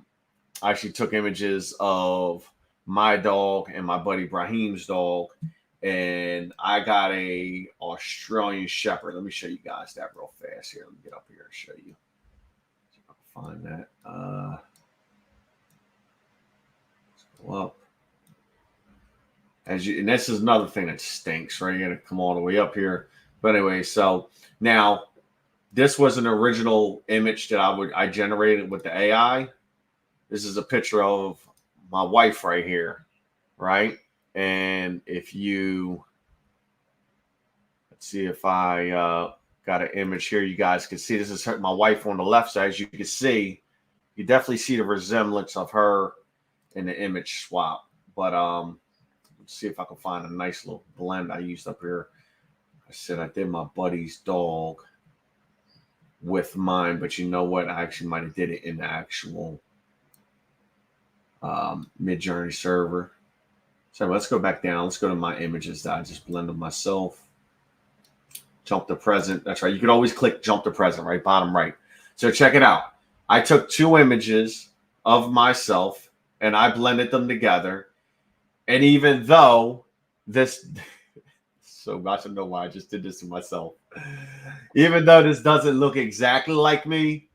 actually took images of my dog and my buddy Brahim's dog, and I got a Australian Shepherd. Let me show you guys that real fast here. Let me get up here and show you. See if I can find that. Let's go up. And this is another thing that stinks, right? You got to come all the way up here. But anyway, so now this was an original image that I generated with the AI. This is a picture of my wife right here, right? And if you, let's see if I got an image here, you guys can see this is my wife on the left side. As you can see, you definitely see the resemblance of her in the image swap. But let's see if I can find a nice little blend I used up here. I said I did my buddy's dog with mine, but you know what? I actually might have did it in the actual Midjourney server. So let's go back down. Let's go to my images that I just blended myself. Jump to present. That's right. You can always click jump to present, right? Bottom right. So check it out. I took 2 images of myself and I blended them together. And even though this, so I should know why I just did this to myself. Even though this doesn't look exactly like me,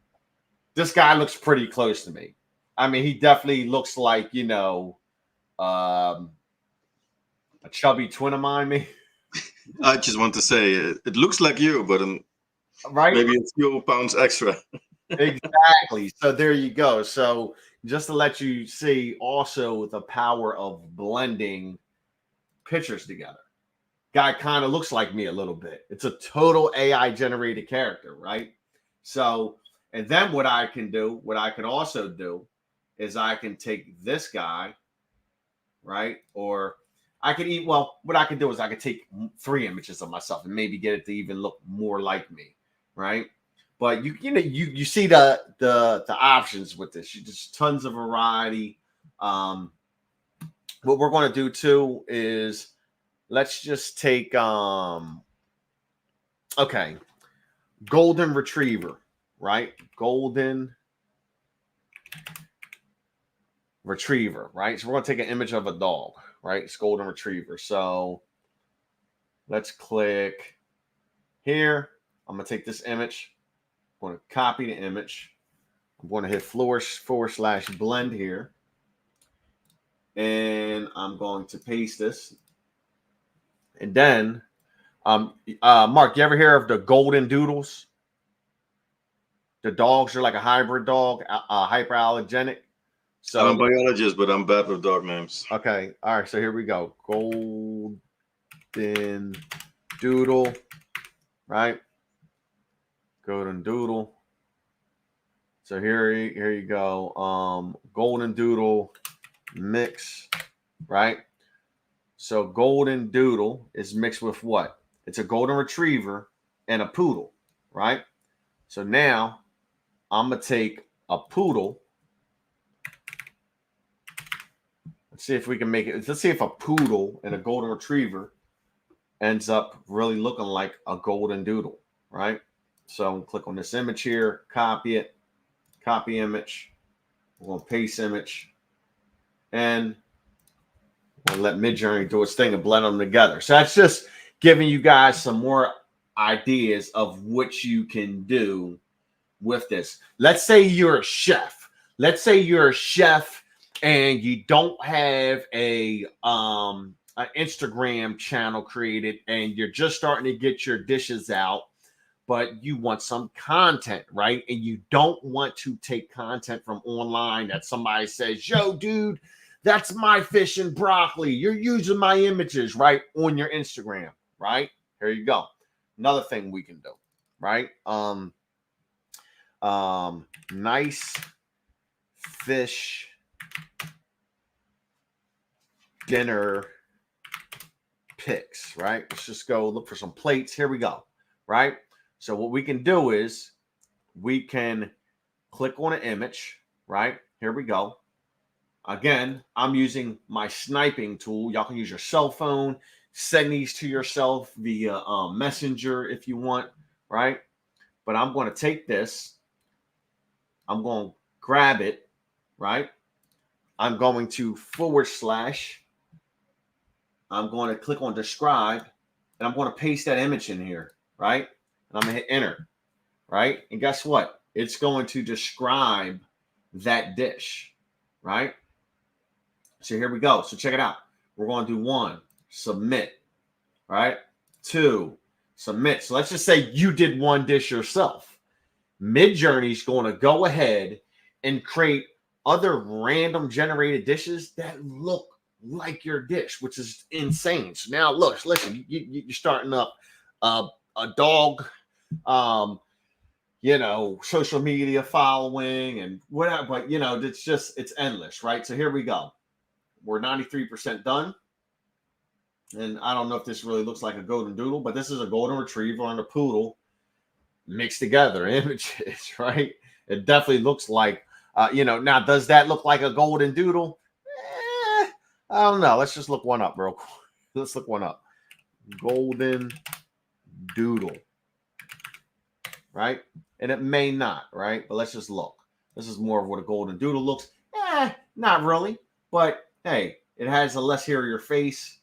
this guy looks pretty close to me. I mean, he definitely looks like, a chubby twin of mine. Me. I just want to say it looks like you, but right? Maybe a few pounds extra. Exactly. So there you go. So just to let you see also the power of blending pictures together. Guy kind of looks like me a little bit. It's a total AI generated character, right? So, and then what I can also do is I can take this guy, right? Or I could what I can do is I could take 3 images of myself and maybe get it to even look more like me, right? But you see the options with this. Just tons of variety. What we're going to do too is let's just take okay, golden retriever, right? Golden retriever, right? So we're going to take an image of a dog, right? It's golden retriever. So let's click here. I'm going to take this image. I'm going to copy the image. I'm going to hit / blend here. And I'm going to paste this. And then, Mark, you ever hear of the golden doodles? The dogs are like a hybrid dog, hyperallergenic. So I'm a biologist, but I'm bad with dog names. Okay. All right. So here we go. Golden doodle, right? Golden doodle. So here you go. Golden doodle mix, right? So golden doodle is mixed with what? It's a golden retriever and a poodle, right? So now I'm going to take a poodle. Let's see if we can make it. Let's see if a poodle and a golden retriever ends up really looking like a golden doodle, right? So I'm going to click on this image here, copy it, copy image. We're going to paste image. And we'll let Midjourney do its thing and blend them together. So that's just giving you guys some more ideas of what you can do with this. Let's say you're a chef. Let's say you're a chef and you don't have an Instagram channel created and you're just starting to get your dishes out, but you want some content, right? And you don't want to take content from online that somebody says, yo, dude, that's my fish and broccoli. You're using my images, right? On your Instagram, right? Here you go. Another thing we can do, right? Nice fish dinner pics, right? Let's just go look for some plates. Here we go, right? So what we can do is we can click on an image, right? Here we go. Again, I'm using my sniping tool. Y'all can use your cell phone, send these to yourself via Messenger if you want, right? But I'm going to take this. I'm going to grab it, right? I'm going to /. I'm going to click on describe, and I'm going to paste that image in here, right? And I'm going to hit enter, right? And guess what? It's going to describe that dish, right? So here we go. So check it out. We're going to do 1, submit, right? 2, submit. So let's just say you did one dish yourself. Midjourney is going to go ahead and create other random generated dishes that look like your dish, which is insane. So now, look, listen, you're starting up a dog, social media following and whatever, but it's endless, right? So here we go. We're 93% done. And I don't know if this really looks like a golden doodle, but this is a golden retriever and a poodle mixed together images, right? It definitely looks like, now does that look like a golden doodle? I don't know. Let's just look one up real quick. Let's look one up. Golden doodle, right? And it may not, right? But let's just look. This is more of what a golden doodle looks. Not really. But hey, it has a less hair of your face.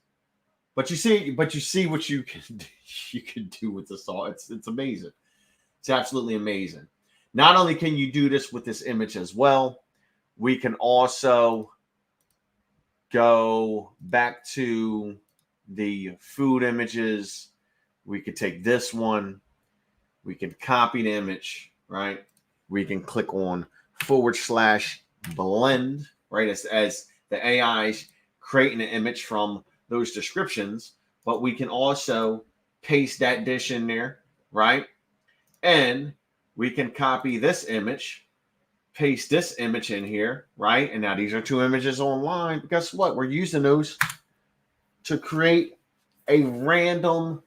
But you see what you can do with this all. It's amazing. It's absolutely amazing. Not only can you do this with this image as well, we can also go back to the food images. We could take this one. We can copy the image, right? We can click on / blend, right? As the AI's creating an image from those descriptions, but we can also paste that dish in there, right? And we can copy this image, paste this image in here, right? And now these are 2 images online. But guess what? We're using those to create a random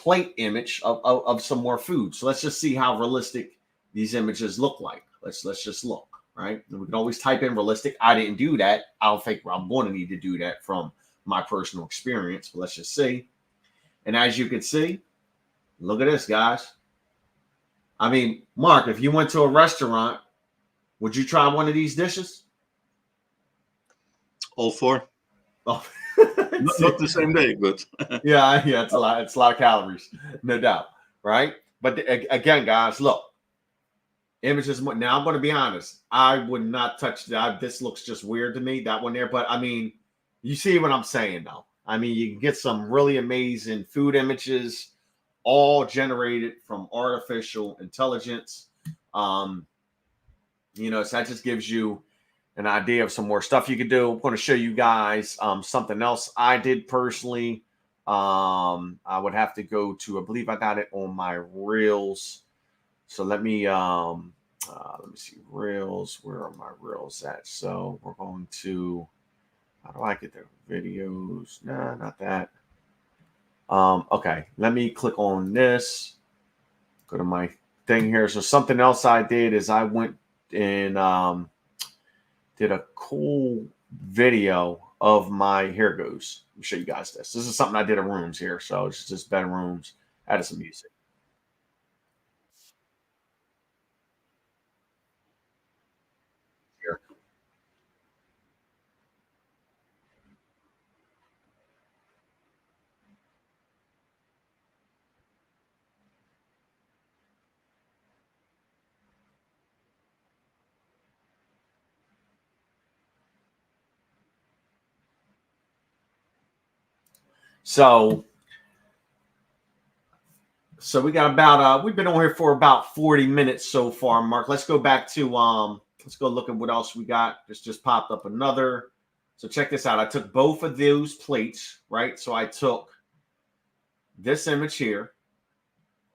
plate image of some more food. So let's just see how realistic these images look like. Let's just look, right? And we can always type in realistic. I didn't do that. I don't think I'm going to need to do that from my personal experience, but let's just see. And as you can see, look at this, guys. I mean, Mark, if you went to a restaurant, would you try one of these dishes? All 4. Oh. Not the same day, but yeah, it's a lot of calories, no doubt, right? But again, guys, look, images. Now I'm going to be honest. I would not touch that. This looks just weird to me, that one there. But I mean, you see what I'm saying, though. I mean, you can get some really amazing food images, all generated from artificial intelligence. So that just gives you an idea of some more stuff you could do. I'm going to show you guys something else I did personally. I would have to go to, I believe I got it on my Reels. So let me see, Reels. Where are my Reels at? So we're going to, how do I get the videos? Nah, not that. Okay, let me click on this. Go to my thing here. So something else I did is I went and did a cool video of my hair goes. Let me show you guys this. This is something I did in rooms here. So it's just better rooms. Added some music. Here. So we got about we've been on here for about 40 minutes so far, Mark. Let's go back to let's go look at what else we got. This just popped up another. So check this out. I took both of those plates, right? So I took this image here,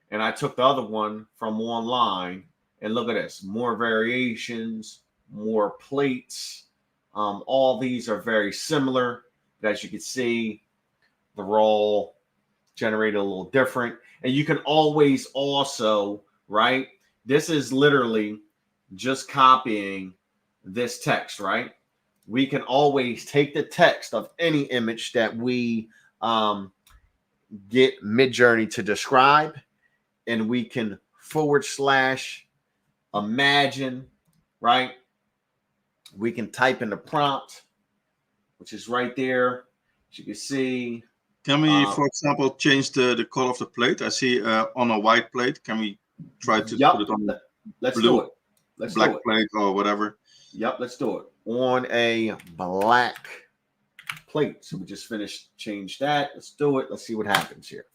and I took the other one from online. And look at this, more variations, more plates. All these are very similar. But as you can see, they're all generated a little different. And you can always also, right? This is literally just copying this text, right? We can always take the text of any image that we get Midjourney to describe, and we can / imagine, right? We can type in the prompt, which is right there. As you can see. Can we, for example, change the color of the plate? I see on a white plate. Can we try to put it on let's blue, do it. Let's black do it. plate or whatever? Yep, let's do it. On a black plate. So we just finished, change that. Let's do it. Let's see what happens here.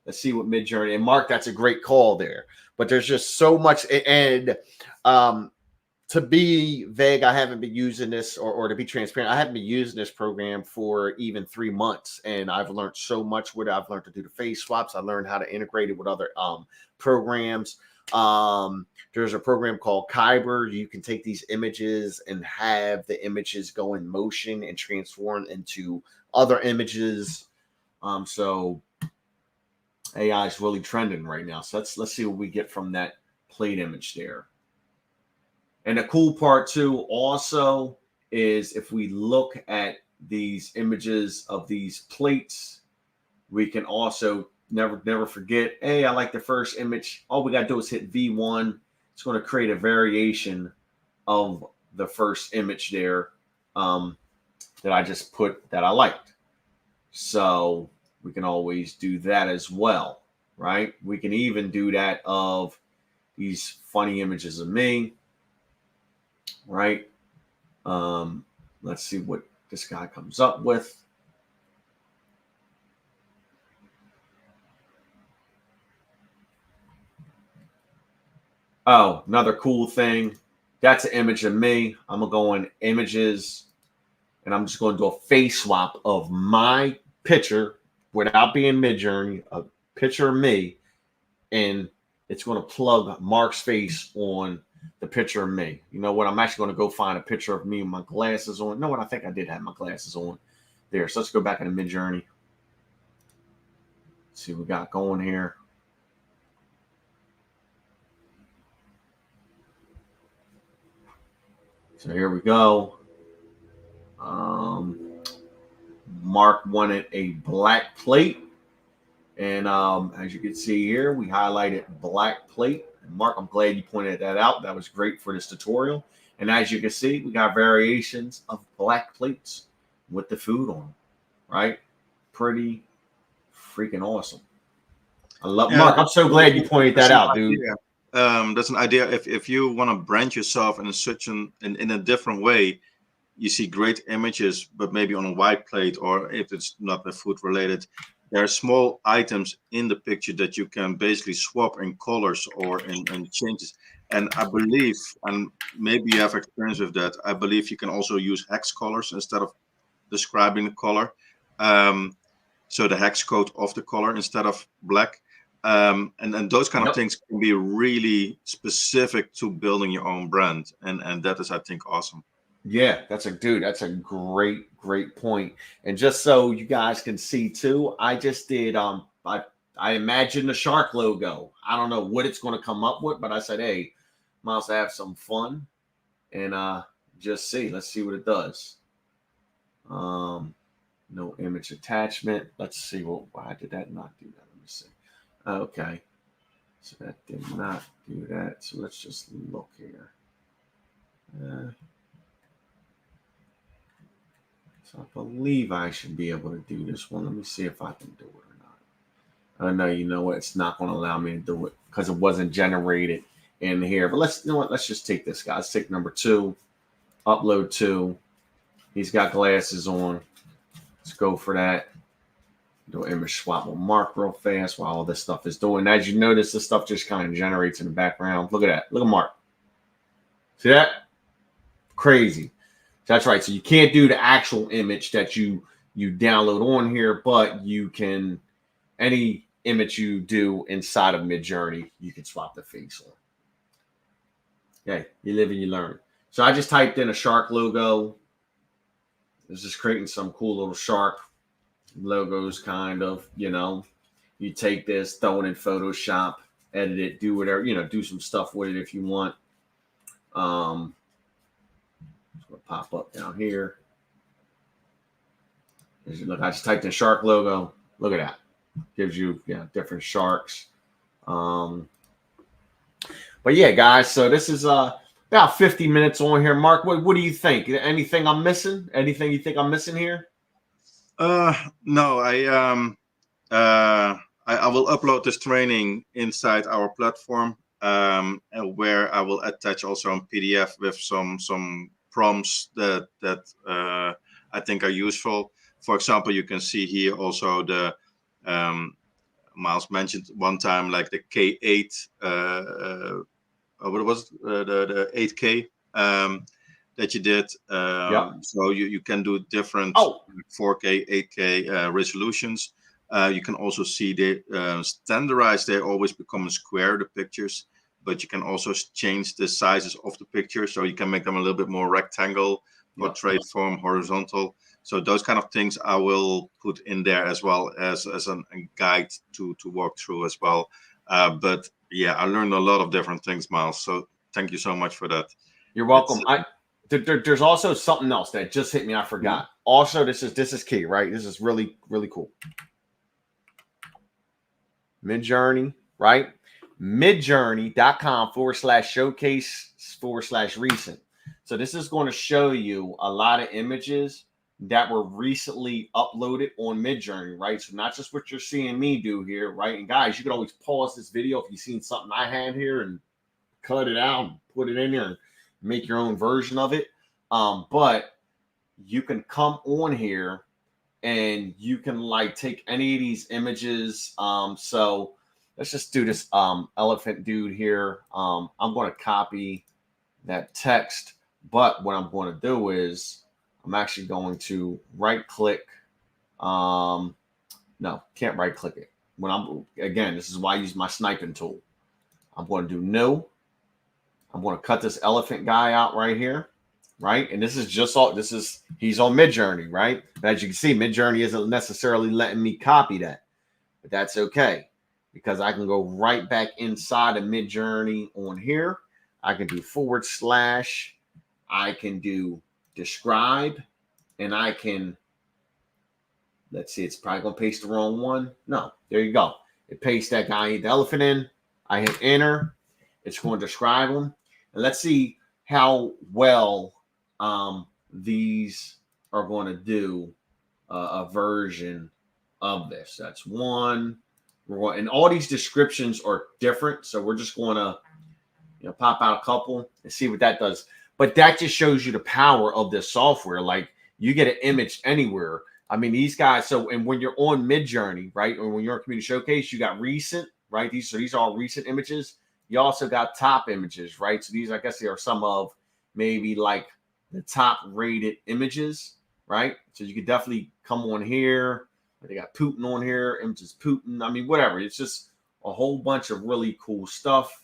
Let's see what Midjourney, and Mark, that's a great call there. But there's just so much, and to be vague, I haven't been using this, or to be transparent, I haven't been using this program for even 3 months, and I've learned so much with it. I've learned to do the face swaps. I learned how to integrate it with other programs. There's a program called Kyber. You can take these images and have the images go in motion and transform into other images. So AI is really trending right now. So let's see what we get from that plate image there. And the cool part too also is if we look at these images of these plates, we can also never forget, hey, I like the first image. All we got to do is hit V1. It's going to create a variation of the first image there that I just put that I liked. So we can always do that as well, right? We can even do that of these funny images of me, right? Let's see what this guy comes up with. Oh, another cool thing. That's an image of me. I'm going to go in images, and I'm just going to do a face swap of my picture without being Midjourney, a picture of me, and it's going to plug Mark's face on the picture of me. You know what? I'm actually going to go find a picture of me with my glasses on. You know what? I think I did have my glasses on there. So let's go back into Midjourney. See what we got going here. So here we go. Mark wanted a black plate. And as you can see here, we highlighted black plate. And Mark, I'm glad you pointed that out. That was great for this tutorial. And as you can see, we got variations of black plates with the food on them, right? Pretty freaking awesome. I love Mark. I'm so glad you pointed that out, dude. That's an idea. If you want to brand yourself in a different way, you see great images, but maybe on a white plate, or if it's not food related, there are small items in the picture that you can basically swap in colors or in changes. And I believe, and maybe you have experience with that, I believe you can also use hex colors instead of describing the color. So the hex code of the color instead of black. And those kind of things can be really specific to building your own brand. And that is, I think, awesome. Yeah, that's a great point. And just so you guys can see too, I just did I imagined the shark logo. I don't know what it's going to come up with, but I said, hey, might have some fun and just see. Let's see what it does. No image attachment. Let's see why did that not do that? Let me see. Okay. So that did not do that. So let's just look here. So I believe I should be able to do this one. Let me see if I can do it or not. I know, you know what? It's not going to allow me to do it because it wasn't generated in here. But you know what? Let's just take this guy. Let's take number 2. Upload 2. He's got glasses on. Let's go for that. Do an image swap with Mark real fast while all this stuff is doing. As you notice, this stuff just kind of generates in the background. Look at that. Look at Mark. See that? Crazy. That's right. So you can't do the actual image that you download on here, but you can, any image you do inside of Midjourney, you can swap the face on. Okay, you live and you learn. So I just typed in a shark logo. It's just creating some cool little shark logos, kind of, you know. You take this, throw it in Photoshop, edit it, do whatever, you know, do some stuff with it if you want. It's gonna pop up down here. Look, I just typed in shark logo. Look at that. Gives you, different sharks. But yeah, guys, so this is about 50 minutes on here. Mark, what do you think? Anything I'm missing? Anything you think I'm missing here? No, I will upload this training inside our platform, where I will attach also a PDF with some prompts that I think are useful. For example, you can see here also the Miles mentioned one time, like the K8, what was the 8K that you did. So you can do different 4K, 8K resolutions. You can also see the standardized, they always become square, the pictures, but you can also change the sizes of the picture. So you can make them a little bit more rectangle, portrait form, horizontal. So those kind of things I will put in there as well as a guide to walk through as well. But yeah, I learned a lot of different things, Miles. So thank you so much for that. You're welcome. There's also something else that just hit me. I forgot. Mm-hmm. Also, this is key, right? This is really, really cool. Midjourney, right? Midjourney.com/showcase/recent. So this is going to show you a lot of images that were recently uploaded on Midjourney, right? So not just what you're seeing me do here, right? And guys, you can always pause this video if you've seen something I had here and cut it out and put it in there and make your own version of it. But you can come on here and you can like take any of these images. So let's just do this elephant dude here. I'm going to copy that text, but what I'm going to do is I'm actually going to right click. No, can't right click it. This is why I use my sniping tool. I'm going to do new. I'm going to cut this elephant guy out right here, right? And this is he's on Midjourney, right? But as you can see, Midjourney isn't necessarily letting me copy that, but that's okay because I can go right back inside of Midjourney on here. I can do /, I can do describe, and I can, let's see, it's probably going to paste the wrong one. No, there you go. It pastes that guy, the elephant in. I hit enter. It's going to describe them. And let's see how well these are going to do a version of this. That's one. And all these descriptions are different. So we're just going to pop out a couple and see what that does. But that just shows you the power of this software. Like you get an image anywhere. I mean, these guys. So, and when you're on Midjourney, right, or when you're on Community Showcase, you got recent, right? These are all recent images. You also got top images, right? So these, I guess, are some of maybe like the top rated images, right? So you could definitely come on here. They got Putin on here, images Putin. I mean, whatever. It's just a whole bunch of really cool stuff.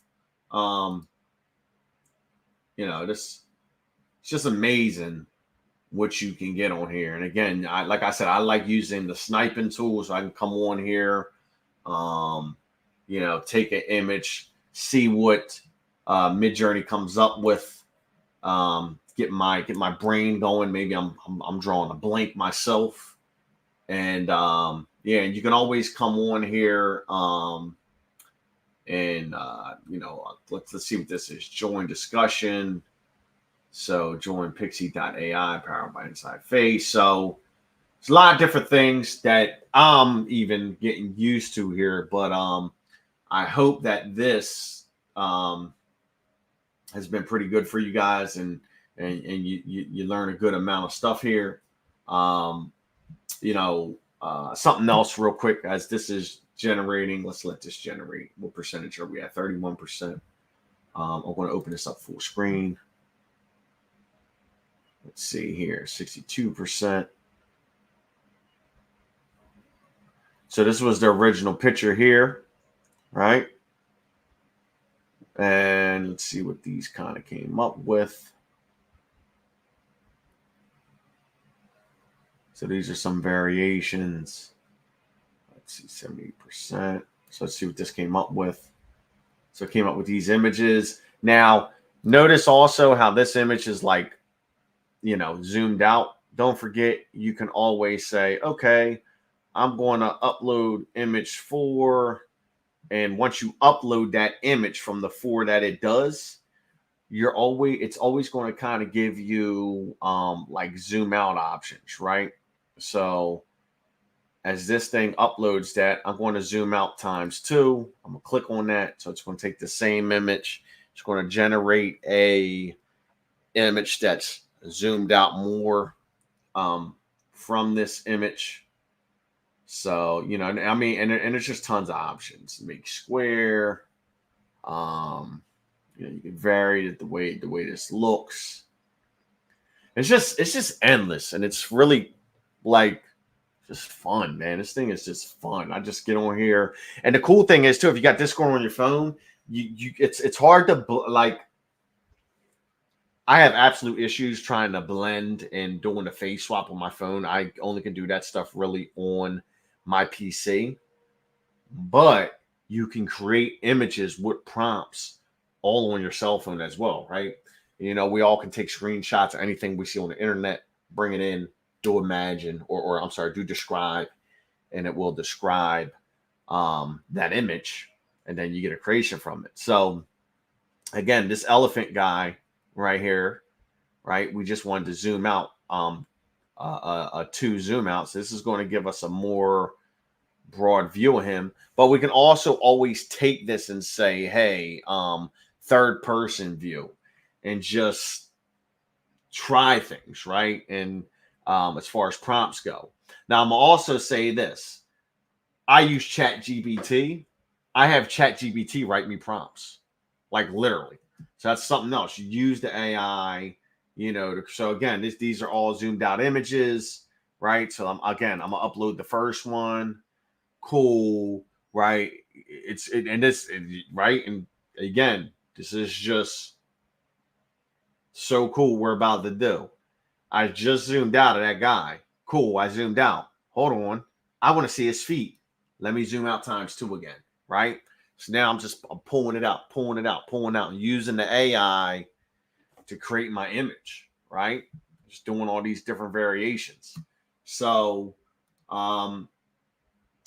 It's just amazing what you can get on here. And again, like I said, I like using the sniping tool so I can come on here, take an image, see what Midjourney comes up with, get my brain going. Maybe I'm drawing a blank myself, and and you can always come on here, let's see what this is. Join discussion. So join Pixie.ai powered by Inside Face. So there's a lot of different things that I'm even getting used to here, but I hope that this has been pretty good for you guys, and you learn a good amount of stuff here. something else real quick as this is generating. Let's let this generate. What percentage are we at? 31%. I'm going to open this up full screen. Let's see here, 62%. So this was the original picture here, right? And let's see what these kind of came up with. So these are some variations. Let's see, 70%. So let's see what this came up with. So it came up with these images. Now, notice also how this image is like, you know, zoomed out. Don't forget, you can always say, okay, I'm going to upload image 4. And once you upload that image from the 4 that it does, it's always going to kind of give you like zoom out options, right? So as this thing uploads that, I'm going to zoom out ×2. I'm going to click on that. So it's going to take the same image. It's going to generate a image that's zoomed out more from this image. So, you know, I mean, and it's just tons of options. Make square. You know, you can vary the way this looks. It's just endless, and it's really like just fun, man. This thing is just fun. I just get on here, and the cool thing is too, if you got Discord on your phone, it's hard to like. I have absolute issues trying to blend and doing the face swap on my phone. I only can do that stuff really on my PC, but you can create images with prompts all on your cell phone as well, right? You know, we all can take screenshots of anything we see on the internet, bring it in, do imagine, or I'm sorry, do describe, and it will describe that image, and then you get a creation from it. So again, this elephant guy right here, right? We just wanted to zoom out, a 2 zoom out. So this is going to give us a more broad view of him, but we can also always take this and say, hey, third person view, and just try things, right? And as far as prompts go. Now, I'm also say this. I use ChatGPT. I have ChatGPT write me prompts, like literally. So that's something else. You use the AI, you know. So again, these are all zoomed out images, right? So I'm gonna upload the first one. Cool, right? Right. And again, this is just so cool. We're about to do. I just zoomed out of that guy. Cool. I zoomed out. Hold on. I want to see his feet. Let me zoom out ×2 again. Right. So now I'm pulling it out, and using the AI to create my image. Right. Just doing all these different variations. So, and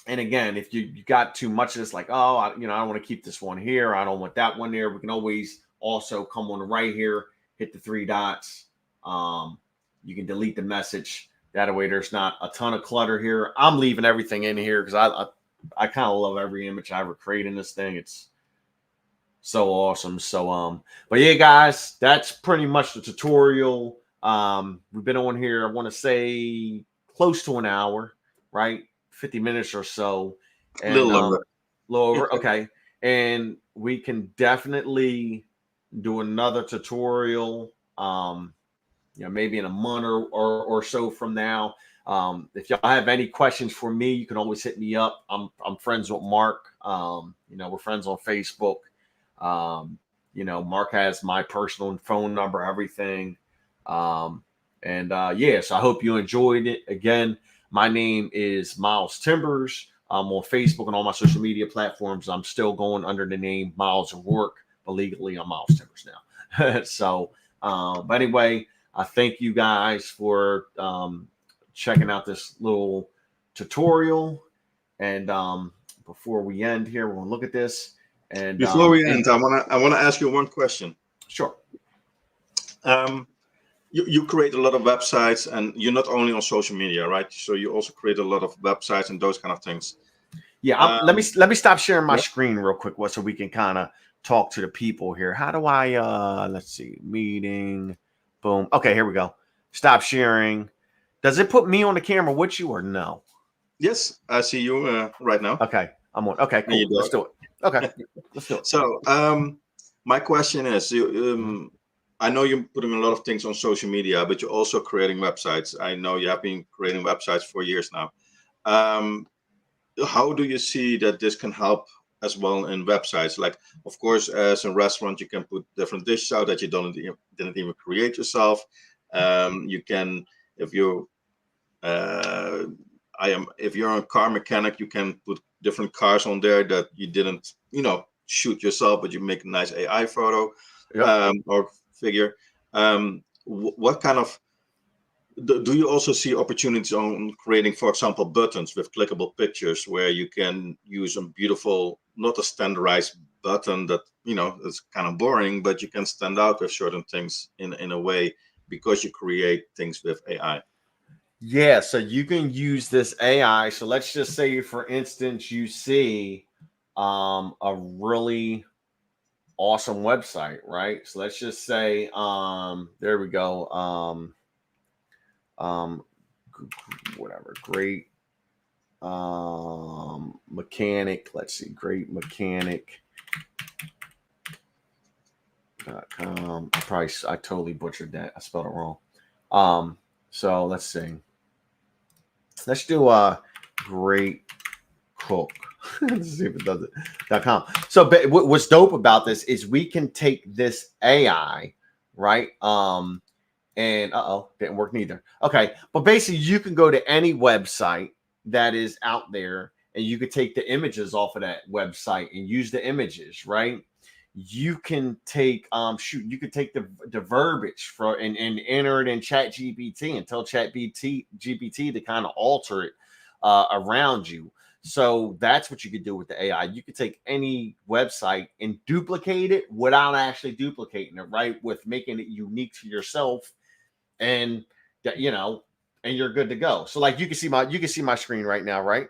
again, if you got too much of this, like, oh, I don't want to keep this one here. I don't want that one there. We can always also come on the right here, hit the 3 dots. You can delete the message. That way there's not a ton of clutter here. I'm leaving everything in here because I kind of love every image I ever create in this thing. It's so awesome. So, but yeah, guys, that's pretty much the tutorial. We've been on here, I want to say close to an hour, right? 50 minutes or so. And a little over. Okay. And we can definitely do another tutorial, maybe in a month or so from now. If y'all have any questions for me, you can always hit me up. I'm friends with Mark. We're friends on Facebook. Mark has my personal phone number, everything. So I hope you enjoyed it. Again, my name is Miles Timbers. I'm on Facebook and all my social media platforms. I'm still going under the name Miles O'Rourke, but legally I'm Miles Timbers now. So, but anyway, I thank you guys for checking out this little tutorial. And before we end here, we're gonna look at this. And before we end, I wanna ask you one question. Sure. You create a lot of websites, and you're not only on social media, right? So you also create a lot of websites and those kind of things. Yeah. Let me stop sharing my screen real quick, so we can kind of talk to the people here. How do I? Let's see. Meeting. Boom. Okay, here we go. Stop sharing. Does it put me on the camera with you or no? Yes, I see you right now. Okay, I'm on. Okay, cool. Let's do it. Okay, let's do it. So, my question is, I know you're putting a lot of things on social media, but you're also creating websites. I know you have been creating websites for years now. Um, how do you see that this can help as well in websites? Like, of course, as a restaurant, you can put different dishes out that you didn't even create yourself. You can, if you if you're a car mechanic, you can put different cars on there that you didn't, shoot yourself, but you make a nice AI photo Yep. or figure. What kind of do you also see opportunities on creating, for example, buttons with clickable pictures where you can use a beautiful, not a standardized button that is kind of boring, but you can stand out with certain things in a way because you create things with AI? Yeah, so you can use this AI. So let's just say, for instance, you see a really awesome website, right? So let's just say there we go. Um whatever, great mechanic. Let's see, great mechanic.com. I totally butchered that. I spelled it wrong. So let's see. Let's do a great cook. Let's see if it does it.com. So what's dope about this is we can take this AI, right? And didn't work neither. Okay, but basically you can go to any website that is out there and you could take the images off of that website and use the images, right? You can take you could take the verbiage for and enter it in Chat GPT and tell Chat GPT to kind of alter it around you. So that's what you could do with the AI. You could take any website and duplicate it without actually duplicating it, right? With making it unique to yourself, and and you're good to go. So like you can see my screen right now, right?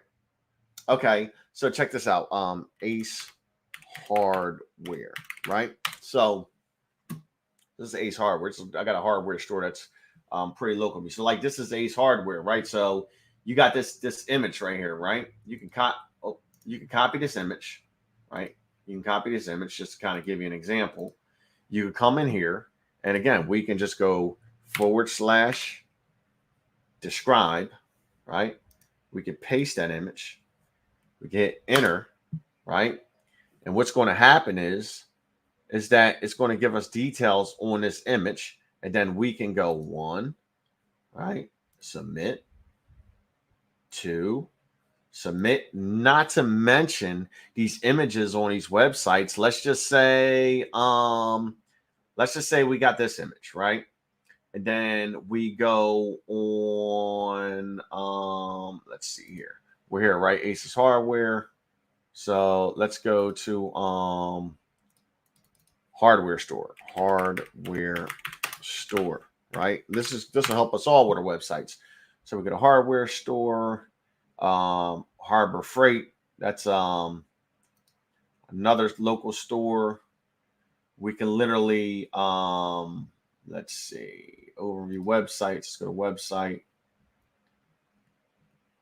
Okay, so check this out. Ace Hardware, right? So this is Ace Hardware. So I got a hardware store that's pretty local to me. So like this is Ace Hardware, right? So you got this image right here, right? You can copy this image, right? You can copy this image just to kind of give you an example. You can come in here, and again, we can just go / describe, right? We can paste that image. We can hit enter, right? And what's going to happen is that it's going to give us details on this image, and then we can go 1, right? Submit. 2, submit. Not to mention these images on these websites. Let's just say we got this image, right? And then we go on, let's see here. We're here, right? Aces Hardware. So let's go to hardware store, right? This will help us all with our websites. So we get a hardware store, Harbor Freight. That's another local store. We can literally, let's see, overview websites. Let's go to website.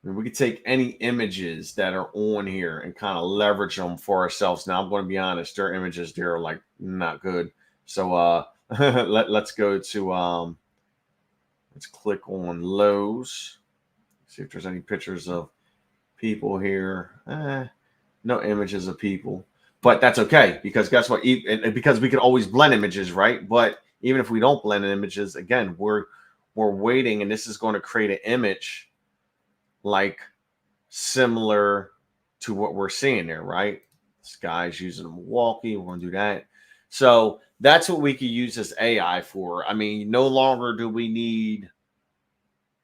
I mean, we could take any images that are on here and kind of leverage them for ourselves. Now, I'm going to be honest, their images there are like not good. So let's go to let's click on Lowe's. See if there's any pictures of people here. No images of people, but that's okay because guess what? Because we can always blend images, right? But even if we don't blend images, again, we're waiting, and this is going to create an image like similar to what we're seeing there, right? This guy's using a Milwaukee. We're going to do that. So that's what we could use this AI for. I mean, no longer do we need,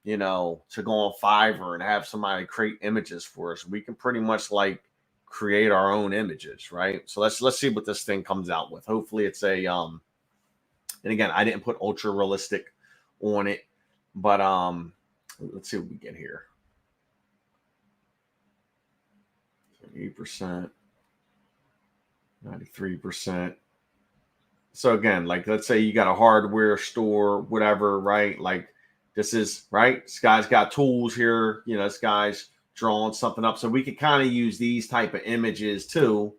to go on Fiverr and have somebody create images for us. We can pretty much like create our own images, right? So let's see what this thing comes out with. Hopefully it's a and again, I didn't put ultra realistic on it, but let's see what we get here. 8%, 93%. So again, like let's say you got a hardware store, whatever, right? Like this is right. This guy's got tools here. This guy's drawing something up. So we could kind of use these type of images too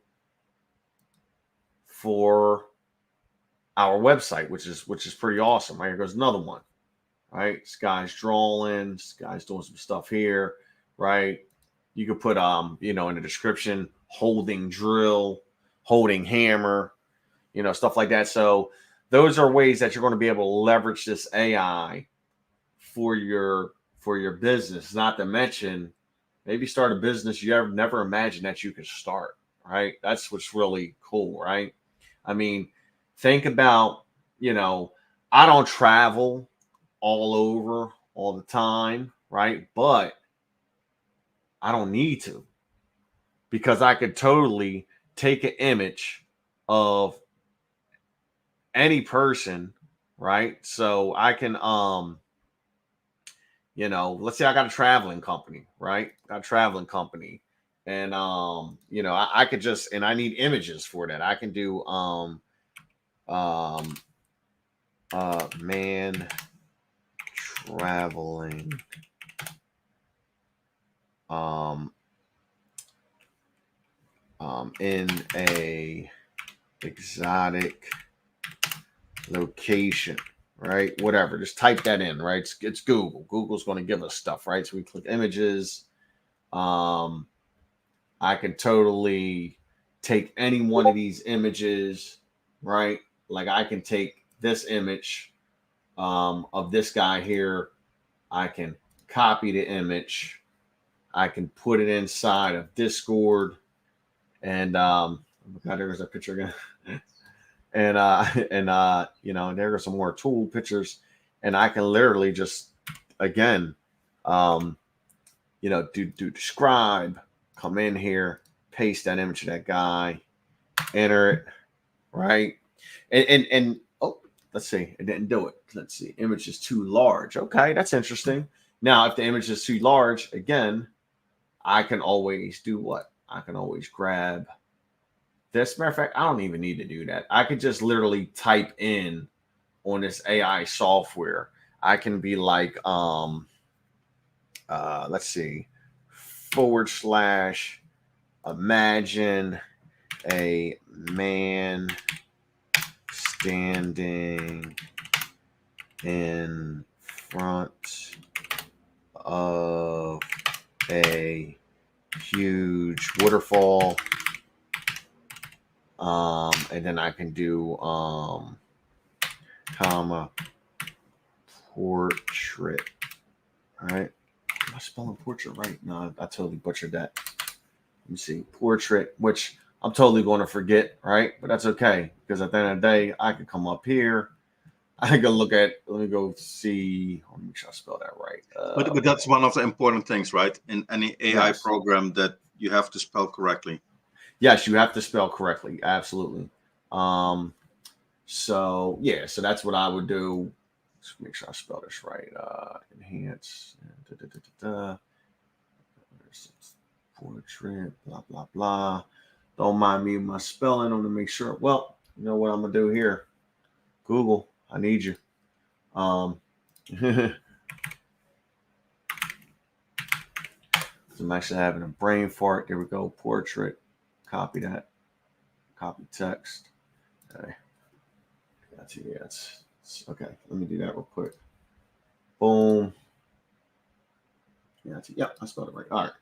for our website, which is pretty awesome. Right, here goes another one. Right, this guy's drawing, this guy's doing some stuff here. Right, you could put in the description, holding drill, holding hammer, stuff like that. So those are ways that you're going to be able to leverage this AI for your business. Not to mention, maybe start a business you never imagined that you could start. Right, that's what's really cool. Right, I mean, think about, I don't travel all over all the time, right? But I don't need to, because I could totally take an image of any person, right? So I can, let's say I got a traveling company, right? Got a traveling company. And, I could just, and I need images for that. I can do, man traveling in a exotic location, right? Whatever, just type that in, right? It's Google. Google's going to give us stuff, right? So we click images. I can totally take any one of these images, right? Like I can take this image of this guy here. I can copy the image. I can put it inside of Discord, and oh my God, there's a picture again. and there are some more tool pictures, and I can literally just again, do describe, come in here, paste that image of that guy, enter it, right? And oh, let's see, it didn't do it. Let's see, image is too large. Okay, that's interesting. Now, if the image is too large, again, I can always do what? I can always grab this. Matter of fact, I don't even need to do that. I could just literally type in on this AI software. I can be like, let's see, / imagine a man standing in front of a huge waterfall, and then I can do portrait. All right, am I spelling portrait right? No, I totally butchered that. Let me see, portrait, which I'm totally going to forget, right? But that's okay, because at the end of the day, I can come up here. I can look at, let me go see, let me make sure I spell that right. But that's one of the important things, right? In any AI program, that you have to spell correctly. Yes, you have to spell correctly. Absolutely. So that's what I would do. Let's make sure I spell this right. Enhance. Portrait, blah, blah, blah. Don't mind me my spelling. I want to make sure. Well, you know what I'm going to do here? Google, I need you. I'm actually having a brain fart. There we go. Portrait. Copy that. Copy text. Okay. It's okay. Let me do that real quick. Boom. Yep, I spelled it right. All right.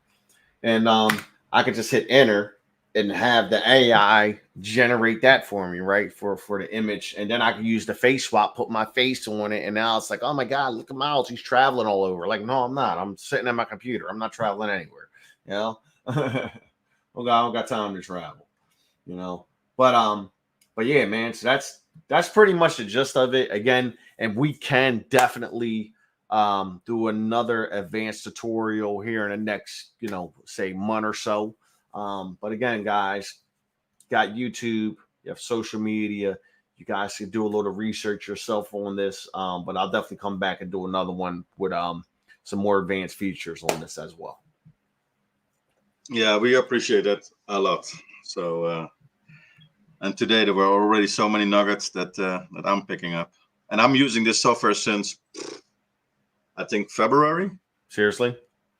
And I could just hit enter and have the AI generate that for me, right? For the image. And then I can use the face swap, put my face on it. And now it's like, oh my God, look at Miles. He's traveling all over. Like, no, I'm not. I'm sitting at my computer. I'm not traveling anywhere. I don't got time to travel, But yeah, man. So that's pretty much the gist of it. Again, and we can definitely do another advanced tutorial here in the next, say month or so. But again, guys, got YouTube, you have social media. You guys can do a little research yourself on this. But I'll definitely come back and do another one with some more advanced features on this as well. Yeah, we appreciate that a lot. So, and today there were already so many nuggets that I'm picking up, and I'm using this software since I think February. Seriously?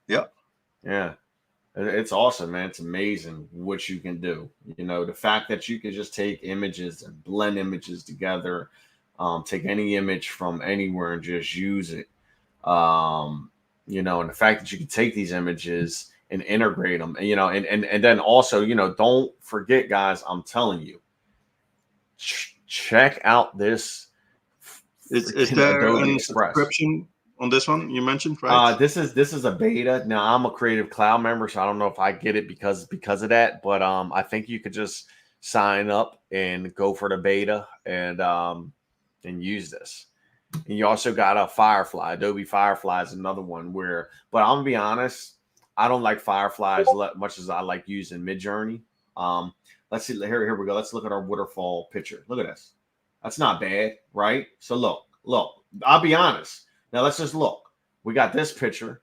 Yeah. Yeah. It's awesome, man. It's amazing what you can do. You know, the fact that you can just take images and blend images together, take any image from anywhere and just use it. You know, and the fact that you can take these images and integrate them, and and then also, don't forget, guys. I'm telling you, check out this Is freaking there Adobe a Express. subscription on this one you mentioned, right? This is a beta. Now I'm a Creative Cloud member, so I don't know if I get it because of that. But I think you could just sign up and go for the beta and use this. And you also got a Firefly. Adobe Firefly is another one where, but I'm gonna be honest, I don't like Firefly as much as I like using Midjourney. Let's see. Here we go. Let's look at our waterfall picture. Look at this. That's not bad, right? So look. I'll be honest. Now let's just look. We got this picture,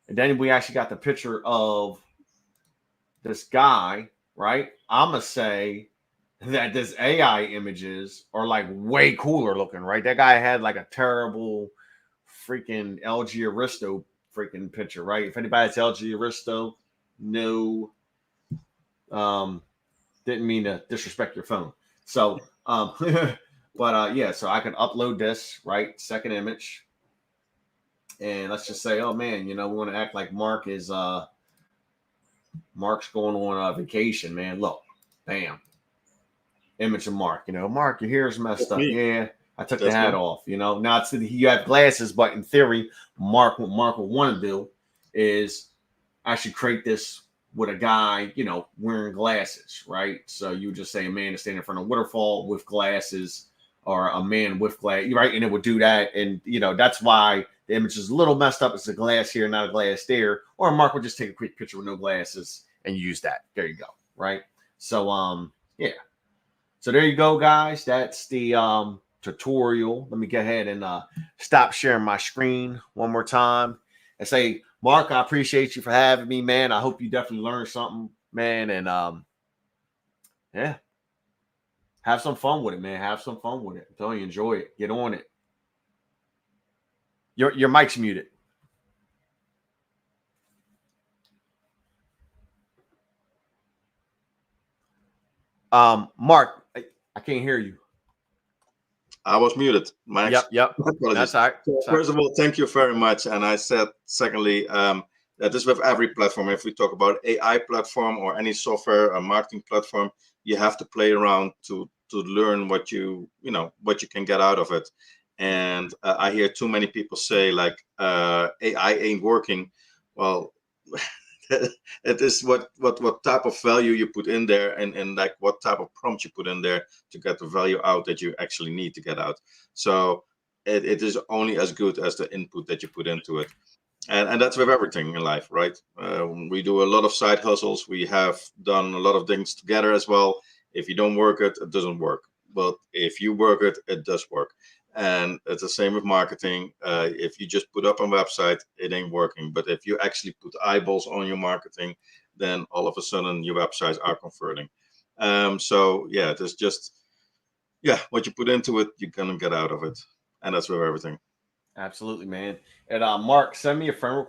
and then we actually got the picture of this guy, right? I'm gonna say that this AI images are like way cooler looking, right? That guy had like a terrible freaking LG Aristo freaking picture, right? If anybody has LG Aristo, no, um, didn't mean to disrespect your phone. So, but yeah, so I can upload this, right? Second image, and let's just say, oh man, we want to act like Mark's going on a vacation, man. Look, bam, image of Mark. Mark, your hair's messed That's up. me. Yeah, I took the That's hat me. off. Now it's you have glasses, but in theory, what Mark would want to do is actually create this with a guy, wearing glasses, right? So you would just say a man is standing in front of a waterfall with glasses, or a man with glass, right? And it would do that, and that's why the image is a little messed up. It's a glass here, not a glass there. Or Mark would just take a quick picture with no glasses and use that. There you go, right? So yeah. So there you go, guys. That's the tutorial. Let me go ahead and stop sharing my screen one more time and say, Mark, I appreciate you for having me, man. I hope you definitely learned something, man. And yeah, have some fun with it, man. Have some fun with it. I'm telling you, enjoy it. Get on it. Your mic's muted. Mark, I can't hear you. I was muted. Yep. My apologies. That's all right. So first of all, thank you very much. And I said, secondly, that this with every platform. If we talk about AI platform or any software or marketing platform, you have to play around to learn what you can get out of it. And I hear too many people say like AI ain't working. Well, it is what type of value you put in there, and like what type of prompt you put in there to get the value out that you actually need to get out. So it is only as good as the input that you put into it. And that's with everything in life, right? We do a lot of side hustles. We have done a lot of things together as well. If you don't work it, it doesn't work. But if you work it, it does work. And it's the same with marketing. If you just put up a website, it ain't working. But if you actually put eyeballs on your marketing, then all of a sudden your websites are converting. So yeah, there's just what you put into it, you're gonna get out of it, and that's with everything. Absolutely, man. And Mark, send me a friend